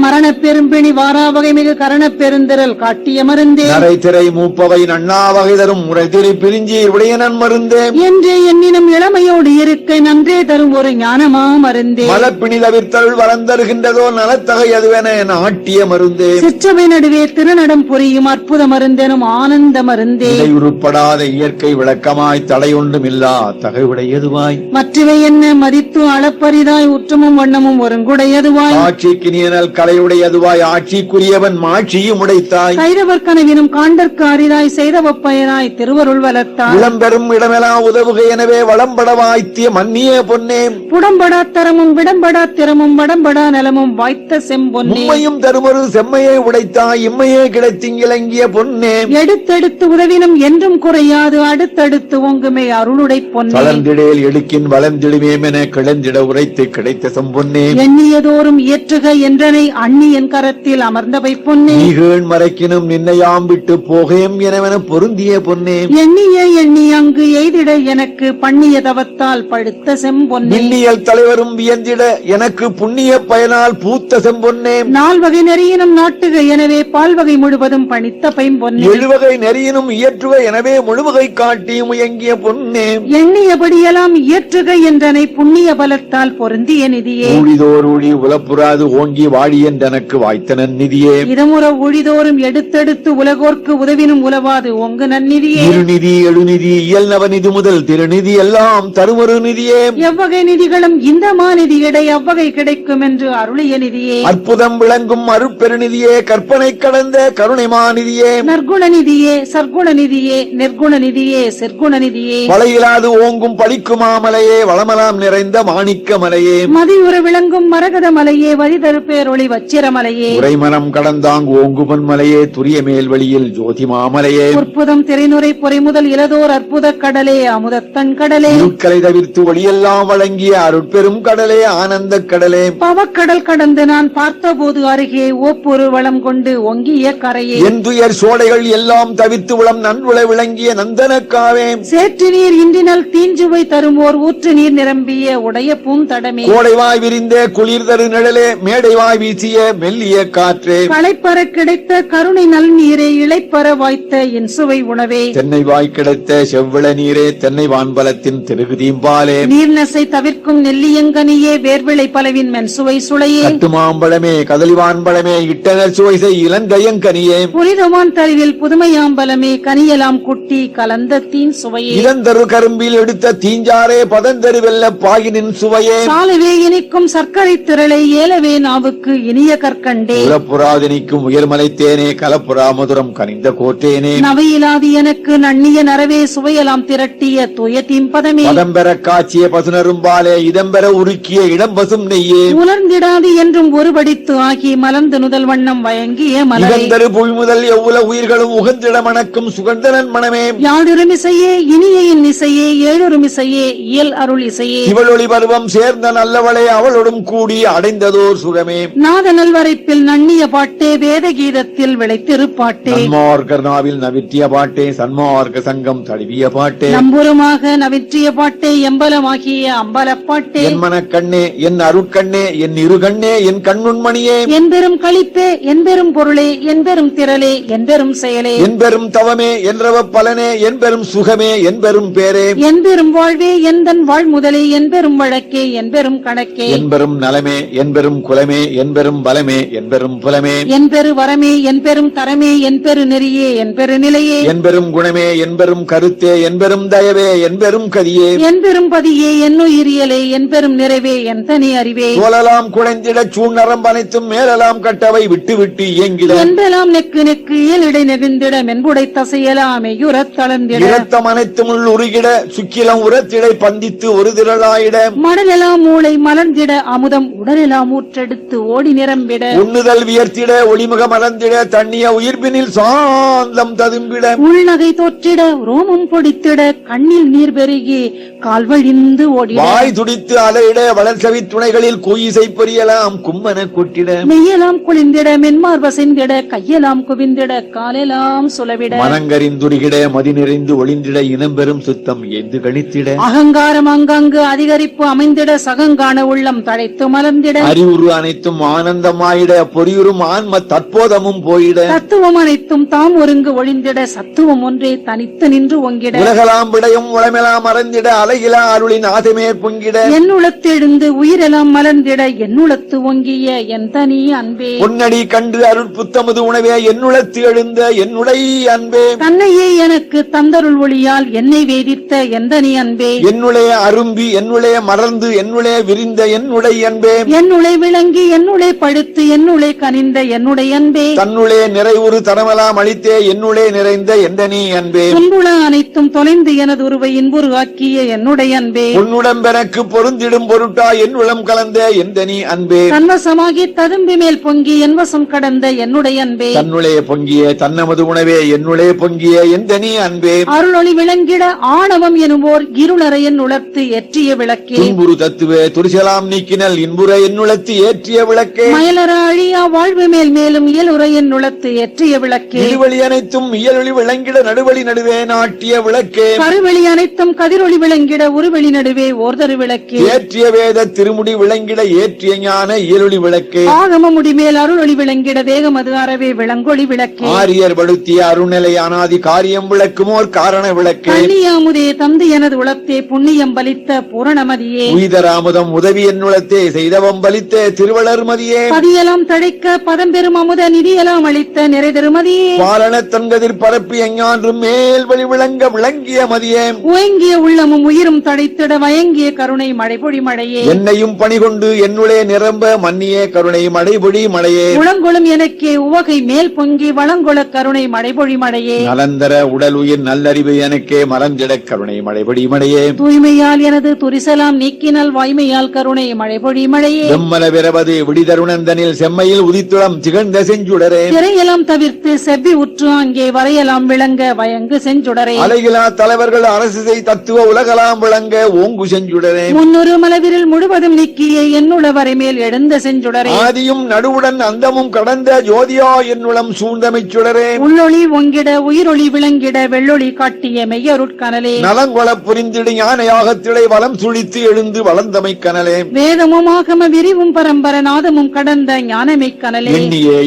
மரணப் பெரும்பிணி வாராவகை மிகு கரணப் பெருந்திரல் காட்டிய மருந்தே, நரை திரை மூப்பவை நன்னாவகை தரும் முறை திரு பிரிஞ்சியர் உடையனன் மருந்தே, என்றே எண்ணினும் இளமையோடு இருக்கை நன்றே தரும் ஒரு ஞானமா மருந்தே, மலப்பிணி தவிர்த்தருள் வளர்ந்தருகின்றதோ நலத்தகை அதுவென நாட்டிய மருந்தே, சிற்றவை நடுவே திருநடம் புரியும் அற்புத மருந்தெனும் ஆனந்த மருந்தே, இதை உருப்படாத இயற்கை விளக்கமாய் தடையொன்றுமில்லா தகைவுடையதுவாய், மற்றவை என்ன மதித்து அளப்பரிதாய் உற்றமும் வண்ணமும் ஒருங்குடையதுவாய், ஆட்சிக்கு நீனல் கலையுடையதுவாய் ஆட்சிக்குரியவன் மாட்சியும் உடைத்தாய், கைதவர் கனவினும் காண்டற்கு அரிதாய் செய்தவ பயனாய் திருவருள் வளர்த்தாய், இளம்பெறும் இடமெல்லாம் உதவுக எனவே வளம்பட வாய்த்திய மன்னிய பொன்னே, புடம்படா தரமும் விடம்படா திறமும் வடம்படா நலமும் வாய்த்த செம்பொன்னே, உம்மையும் தருமொரு செம்மையை உடைத்தாய் இம்மையே கிடைத்திங்கிலங்கிய பொன்னே, எடுத்தெடுத்து உதவினும் என்றும் குறையாது அடுத்தடுத்து ஒங்குமே அருளுடை பொன்னே, வளர்ந்திடேல் எடுக்கின் வளர்ந்திடுவேம் என கிளந்திட உரைத்து கிடைத்த செம்பொன்னே, எண்ணியதோறும் இயற்றுக என்றனை அண்ணி என் கரத்தில் அமர்ந்தவை பொன்னே, நீகேண் மறைக்கினும் நின்னையாம் விட்டு போகேம் எனவென பொருந்திய பொன்னே, எண்ணி அங்கு எய்திட எனக்கு பண்ணிய தவத்தால் படுத்த செம்பொன்னே, மின்னியல் தலைவரும் வியந்திட எனக்கு புண்ணிய பயனால் பூத்த செம்பொன்னே, நால்வகை நெறியினும் நாட்டுக எனவே பால்வகை முழுவதும் பணித்த பைம்பொன்னே, எழுவகை நெறியினும் இயற்றுக எனவே முழுவகை காட்டி முயங்கிய பொன்னே, எண்ணியபடியெல்லாம் இயற்றுக என்றனை புண்ணிய பலத்தால் பொருந்திய நிதியே, ஊழிதோர் ஊழி உலப்புறாது ஓங்கி வாழி என்றெனக்கு வாய்த்தனன் நிதியே, இதமுற ஊழிதோறும் எடுத்தெடுத்து உலகோர்க்கு உதவினும் உலவாது ஒங்கு நன்னிதியே, இருநிதி எழுநிதி இயல் நவநிதி முதல் திருநிதி எல்லாம் தருமொரு நிதியே, எவ்வகை நிதிகளும் இந்த மாநிதி இடை அவ்வகை கிடைக்கும் என்று அருளிய நிதியே, அற்புதம் விளங்கும் அருட்பெருநிதியே, கற்பனை கடந்த கருணைமாநிதியே, நற்குண நிதியே சற்குண நிதியே நிர்குண நிதியே சிற்குண நிதியே, வளையிலாது ஓங்கும் பழிக்குமாமலையே, வளமலாம் நிறைந்த மாணிக்க மலையே, மதியுற விளங்கும் மரகத மலையே வரிதரு பேரொளி வச்சிர மலையே, உரைமனம் கடந்தாங்கு ஓங்குபன் மலையே, துரிய மேல்வழியில் ஜோதி மாமலையே, உற்புதம் திரைநுரை பொறை முதல் இலதோர் அற்புத கடலே அமுதத்தன் கடலே, இருட்களை தவிர்த்து ஒளியெல்லாம் வழங்கிய அருட்பெரும் கடலே, ஆனந்த கடலே, பவக்கடல் கடந்து நான் பார்த்தபோது அருகே ஓப்பொரு வளம் கொண்டு ஒங்கிய கரையே, என் துயர் சோடைகள் எல்லாம் தவிர்த்து உளம் நன்வுள விளங்கிய நந்தனக்காவே, சேற்று நீர் இன்றினல் தீஞ்சுவை தருமோர் ஊற்று நீர் நிரம்பிய உடைய பூந்தடமே, கோடைவாய் விரிந்த குளிர் தரு நிழலே, மேடைவாய் வீசிய மெல்லிய காற்றே, களைப்பற கிடைத்த கருணை நல் நீரே இளைப்பற வாய்த்த என் சுவை உணவே, தென்னை வாய் கிடைத்த செவ்விள நீரே, தென்னை வான்பலத்தின் திருகுதீம்பாலே, நீர்நசை தவிர்க்கும் நெல்லியங்கனியே வேர்விளை பலவின் மென்சுவை சுளையே, கட்டுமாம்பழமே கதலிவான்பழமே, இட்டனர் சுவை செய் இளங்கயங்கனியே, புனிதவான் தருவில் புதுமையாம்பலமே கனியலாம் குட்டி கலந்த தீன் சுவையே, இதந்தரு கரும்பில் எடுத்த தீஞ்சாரே, பதந்தரு வெல்ல பாகினின் சுவையே, சாலவே இனிக்கும் சர்க்கரை திரளை ஏலவே நாவுக்கு இனிய கற்கண்டே, உலப்புறாதினிக்கும் உயர்மலை தேனே, கலப்புறா மதுரம் கனிந்த கோட்டேனே, நவையிலாது எனக்கு நன்னிய நரவே சுவையலாம் திரட்டிய துய தீம்பதமே, பதம்பெற காட்சிய பசுனரும்பாலே, இதம்பெற உருக்கிய இடம் பசும் நெய்யே, உலர்ந்திடாது என்றும் ஒருபடித்து ஆகி மலர்ந்து நுதல் வண்ணம் வயங்கிய மலரே, இகந்தரு புவி முதல் எவ்வுல உயிர்களும் உகந்திட மணக்கும் சுகந்தனன் மனமே, யாழொருமிசையே இனியின் இசையே ஏழொருமிசையே இயல் அருள் இசையே, இவளொளி பருவம் சேர்ந்த நல்லவளே, அவளோடும் கூடி அடைந்ததோர் சுகமே, நாத நல்வரைப்பில் நன்னிய பாட்டே வேத கீதத்தில் விளைத்திருப்பாட்டே, நன்மார்க்கர் நாவில் நவிற்றிய பாட்டே, சன்மார்க்க சங்கம் தழுவிய பாட்டே, நம்புறமாக நவிற்றிய பாட்டே எம்பலமாகிய அம்பலப்பாட்டே, என் மனக்கண்ணே என் அருட்கண்ணே என் இருகண்ணே என் கண்ணுண்மணியே, என்பெரும் களிப்பே என்பெரும் பொருளே என்பெரும் திரளே என்பெரும் செயலே, என்பெரும் தவமே என்றவ பலனே, என்பெரும் சுகமே என்பெரும் பேரே, என்பெரும் வாழ்வே எந்தன் வாழ் முதலே என்பெரும் வழக்கே என்பெரும் கணக்கே, என்பெரும் நலமே என்பெரும் குலமே என்பெரும் பலமே என்பெரும் புலமே, என்பெரு வரமே என்பெரும் தரமே என்பெரு நெறியே என்பெரு நிலையே, என்பெரும் குணமே என்பெரும் கருத்தே என்பெரும் தயவே என்பெரும் கதியே, என்பெரும் பதியே என்னுயிரியலே என்பெரும் நிறைவே என் தனி அறிவே, சோழலாம் குடைந்திட சூழ்நரம் வரம்பனைத்தும் மேலெல்லாம் கட்டவை விட்டு விட்டு இயங்கிட என்பெல்லாம் நெக்கு நெக்கு இயலிடை நெகிழ்ந்திட மென்புடை தசையெல்லாம் மெய்யுறத் தளர்ந்திட இரத்தம் அனைத்தும் உள் உருகிட சுக்கிலம் உரத்திடை பந்தித்து ஒரு திரளாயிட மடலெல்லாம் மூளை மலர்ந்திட அமுதம் உடலெல்லாம் ஊற்றெடுத்து ஓடி நிரம்பிட உண்ணுதல் வியர்த்திட ஒளிமுக மலர்ந்திட தண்ணிய உயிர்ப்பினில் சாந்தம் ததும்பிட உள்நகை தோற்றிட ரோமம் பொடித்திட கண்ணில் நீர் பெருகி கால்வழிந்து ஓடிட வாய் துடித்து அலையிட வளர்சவி துணைகளில் கூயிசை பொரியலாம் கும்மன கொட்டிட மெய்யெல்லாம் குளிந்திட மென்மார் வசைந்திட கையெல்லாம் குவிந்திட காலெல்லாம் சுலவிட மனங்கரிந்துருகிட மதி நிறைந்து ஒளிந்திட இனம் பெறும் சுத்தம் எந்து கணித்திட அகங்காரம் அங்கங்கு அதிகரிப்பு அமைந்திட சகங்கான உள்ளம் தழைத்து மலர்ந்திட அறிவுறு அனைத்தும் ஆனந்தமாயிட பொறியுறும் ஆன்ம தற்போதமும் போயிட தத்துவம் அனைத்தும் தாம் ஒருங்கு ஒளிந்திட சத்துவம் ஒன்றே தனித்து நின்று ஒங்கிட உலகலாம் விடயம் உளமெல்லாம் மறந்திட அழகிலா அருளின் ஆசமே பொங்கிட என்னுளத்தெழுந்து உயிரெல்லாம் மலர்ந்திட என்னுளத்து ஒங்கிய என் தனி அன்பே பொன்னடி கண்டு அருள் புத்தமது உணவே என்னுளத்து எழுந்த என்னுடைய அன்பே தன்னையே எனக்கு தந்தருள் ஒளியால் என்னை வேதித்த எந்தனி அன்பே என்னுடைய அரும்பி என்னுடைய மறந்து என்னுடைய விரிந்த என்னுடைய அன்பே என்னுளை விளங்கி என்னுளை படுத்து என்னுளை கனிந்த என்னுடைய அன்பே தன்னுடைய நிறைவுறு தரமெல்லாம் அளித்தே என்னுடைய நிறைந்த எந்தனி அன்பே துன்புல அனைத்தும் தொலைந்து எனது உருவை இன்புரு ஆக்கிய என்னுடைய அன்பே உன்னுடம் எனக்கு பொருந்திடும் பொருட்டா என்னுளம் கலந்த எந்தனி அன்பே தன்வசமாகி ததும்பி மேல் பொங்கி என் வசம் கடந்த என்னுடைய அன்பே தன்னுடைய பொங்கிய தன்னமது உணவே என்னுடைய பொங்கிய எந்தனி அன்பே அருளொளி விளங்கிட ஆணவம் எனுவோர் இருளறையன் உளர்த்து ஏற்றிய விளக்கே துன்புறு தத்துவே துரிசலாம் நீக்கினல் இன்புற என்னுளத்து ஏற்றிய விளக்கே மயலற அழியா வாழ்வு மேல் மேலும் இயலுரையன் உளத்து ஏற்றிய விளக்கே இடுவழி அனைத்தும் இயலொளி விளங்கிட நடுவழி நடுவே நாட்டிய விளக்கே கருவெளி அனைத்தும் கதிரொளி விளங்கிட உருவெளி நடுவே ஓர்தரு விளக்கே ஏற்றிய வேத திருமுடி விளங்கிட ஏற்றிய ஞான இயலொளி விளக்கே ஆகம முடிமேல் அருளொளி விளங்கிட தேகமது அறவே விளங்கொளி விளக்கே ஆரியர் படுத்திய அருள்நிலை அனாதி காரியம் விளக்குமோர் காரண விளக்கே கண்ணியாமுதே தந்து எனது உளத்தே புண்ணியம் பலித்த பூரணமதியே உய்தராமுதம் உதவி என்னுளத்தே செய்தவம் பலித்தே திருவளர்மதியே பதியலாம் தழைக்க பதம் பெறும் அமுத நிதியலாம் அளித்த நிறை திருமதியே பாலன தன்கதிர் பரப்பி எஞ்ஞான்றும் மேல் வழி விளங்க விளங்கிய மதியே உயங்கிய உள்ளமும் உயிரும் தடைத்திட வயங்கிய கருணை மழைபொழி மழையே என்னையும் பணிகொண்டு என்னுடைய நிரம்ப மன்னியே கருணை மழைபொழி மழையே உளங்கொளும் எனக்கே உவகை மேல் பொங்கி வளங்கொள கருணை மழைபொழி மழையே நலந்தர உடல் உயிர் நல்லறிவு எனக்கே மலர்ந்திட கருணை மழைபொழி மழையே தூய்மையால் எனது துரிசலாம் நீக்கினல் வாய்மையால் கருணை மழைபொழி மழையே செம்மல விரவது விடிதருணந்தனில் செம்மையில் உதித்துளம் திகழ்ந்த செஞ்சுடரே திரையெல்லாம் தவிர்த்து செவ்வி உற்று அங்கே வரையலாம் விளங்க வயங்கு செஞ்சுடரே அலைகிலா தலைவர்கள் அரசு செய் தத்துவ உலகலாம் விளங்க ஓங்கு செஞ்சுடரே முன்னொரு மலவிரில் முழுவதும் நீக்கிய என்னுள வரை மேல் எழுந்த செஞ்சுடரே ஆதியும் நடுவுடன் அந்தமும் கடந்த ஜோதியா என்னுளம் சூழ்ந்தமைச் சுடரே உள்ளொளி ஒங்கிட உயிரொளி விளங்கிட வெள்ளொளி காட்டிய மெய்யருட்கனலே நலங்கொள புரிந்திடு ஞானயாகத்திடை வலம் சுழித்து எழுந்து வளர்ந்தமை கனலே வேதமும் ஆகம விரிவும் பரம்பர நாதமும் கடந்த ஞானமை கனலே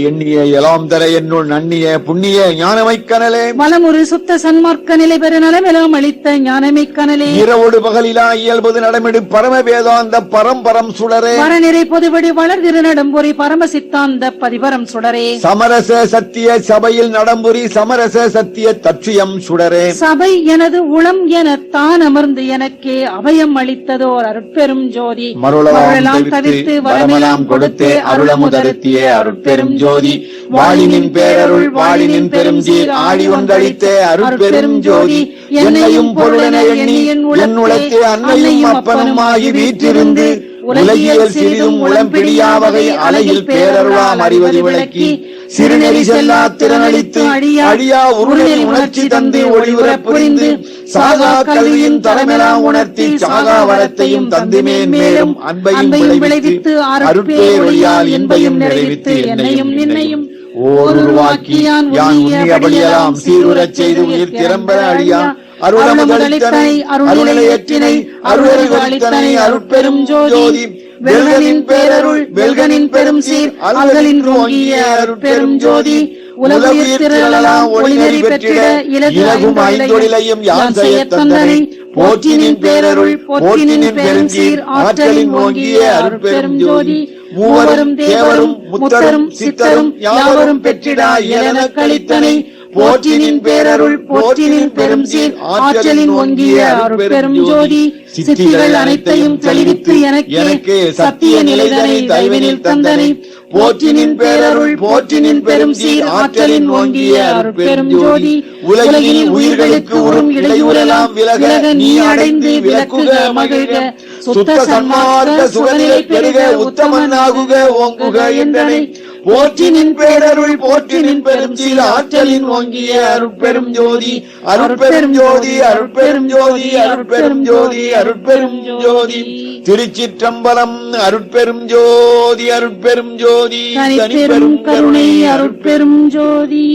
எண்ணிய எலாம் தர என்னுள் நன்னிய புண்ணிய ஞானமை கனலே வளமுறு சுத்த சன்மார்க்க நிலை பெற நலமெல்லாம் அளித்த ஞானமை கனலே இரவோடு பகலிலா இயல்பது நடமிடு பரம வேதாந்த பரம்பரம் சுடரே வரநிறை பொதுவடி வளர்திரு நடம்பொறி பரம சித்தாந்த பதிபரம் சுடரே சமரச சத்திய சபையில் நடம்புரி சமரச சத்திய தட்சியம் சுடரே சபை எனது உளம் என தான் அமர்ந்து எனக்கே அபயம் அளித்ததோர் அருட்பெரும் ஜோதி மருளெல்லாம் தவிர்த்து வரமெல்லாம் கொடுத்து அருளமுதருத்திய அருட்பெரும் ஜோதி வாழினின் பேரருள் வாழினின் பெரும் சீர் ஆடி ஒன்றளித்தே அருட்பெரும் ஜோதி என்னையும் பொருளென எண்ணி என் உளத்தே அன்னையும் அப்பனும் ஆகி வீற்றிருந்து உலகியல் சிறிதும் உளம்பிடியா வகை அலையில் பேரருளாம் அறிவது விளக்கி சிறுநெறி செல்லா திறனளித்து அழியா உருளெறி உணர்ச்சி தந்து ஒளிவுற புரிந்து சாகா கல்வியின் தலைமெல்லாம் உணர்த்தி சாகா வரத்தையும் தந்து மேன்மேலும் அன்பையும் விளைவித்து அருட்பேரொழியால் இன்பையும் நிறைவித்து என்னையும் நின்னையும் ஓருருவாக்கி யான் உன்னியபடியெல்லாம் சீருறச் செய்து உயிர் திறம்பெற அழியா அருளமுதளித்தனை அருளேற்றினை அருளறிவளித்தனை அருட்பெரும் ஜோதி வெல்கனின் பேரருள் வெல்கனின் பெரும் சீர் அல்கலின் ரோங்கிய அருட்பெரும் ஜோதி உலகுயிர் திரளலாம் ஒளிநெறி பெற்றிட இலகும் ஐந்தொழிலையும் யான் செய்யத் தந்தனை போற்றினின் பேரருள் போற்றினின் பெருஞ்சீர் ஆற்றலின் ஓங்கிய அருட்பெரும் ஜோதி மூவரும் தேவரும் முத்தரும் சித்தரும் யாவரும் பெற்றிடா இலனக் கழித்தனை போற்றினின் பேரருள் போற்றினின் பெரும் சீர் ஆற்றலின் ஒங்கிய அருட்பெரும் ஜோதி சித்திகள் அனைத்தையும் தெளிவித்து எனக்கே சத்திய நிலைதனை தயவினில் தந்தனை போற்றினின் பேரருள் போற்றினின் பெரும் சீர் ஆற்றலின் ஓங்கிய அருட்பெரும் ஜோதி உலகில் உயிர்களுக்கு உறும் இடையூறெல்லாம் விலக நீ அடைந்து விலக்குக மகிழ்க சுத்த சன்மார்க்க சுகநிலை பெருக உத்தமனாகுக ஓங்குக என்றனை போற்றினின் பேரருள் போற்றினின் பெரும் சீர் ஆற்றலின் ஓங்கிய அருட்பெரும் ஜோதி அருட்பெரும் ஜோதி அருட்பெரும் ஜோதி அருட்பெரும் ஜோதி அருட்பெரும் ஜோதி. திருச்சிற்றம்பலம். அருட்பெரும் ஜோதி அருட்பெரும் ஜோதி தனிப்பெரும் கருணை அருட்பெரும் ஜோதி.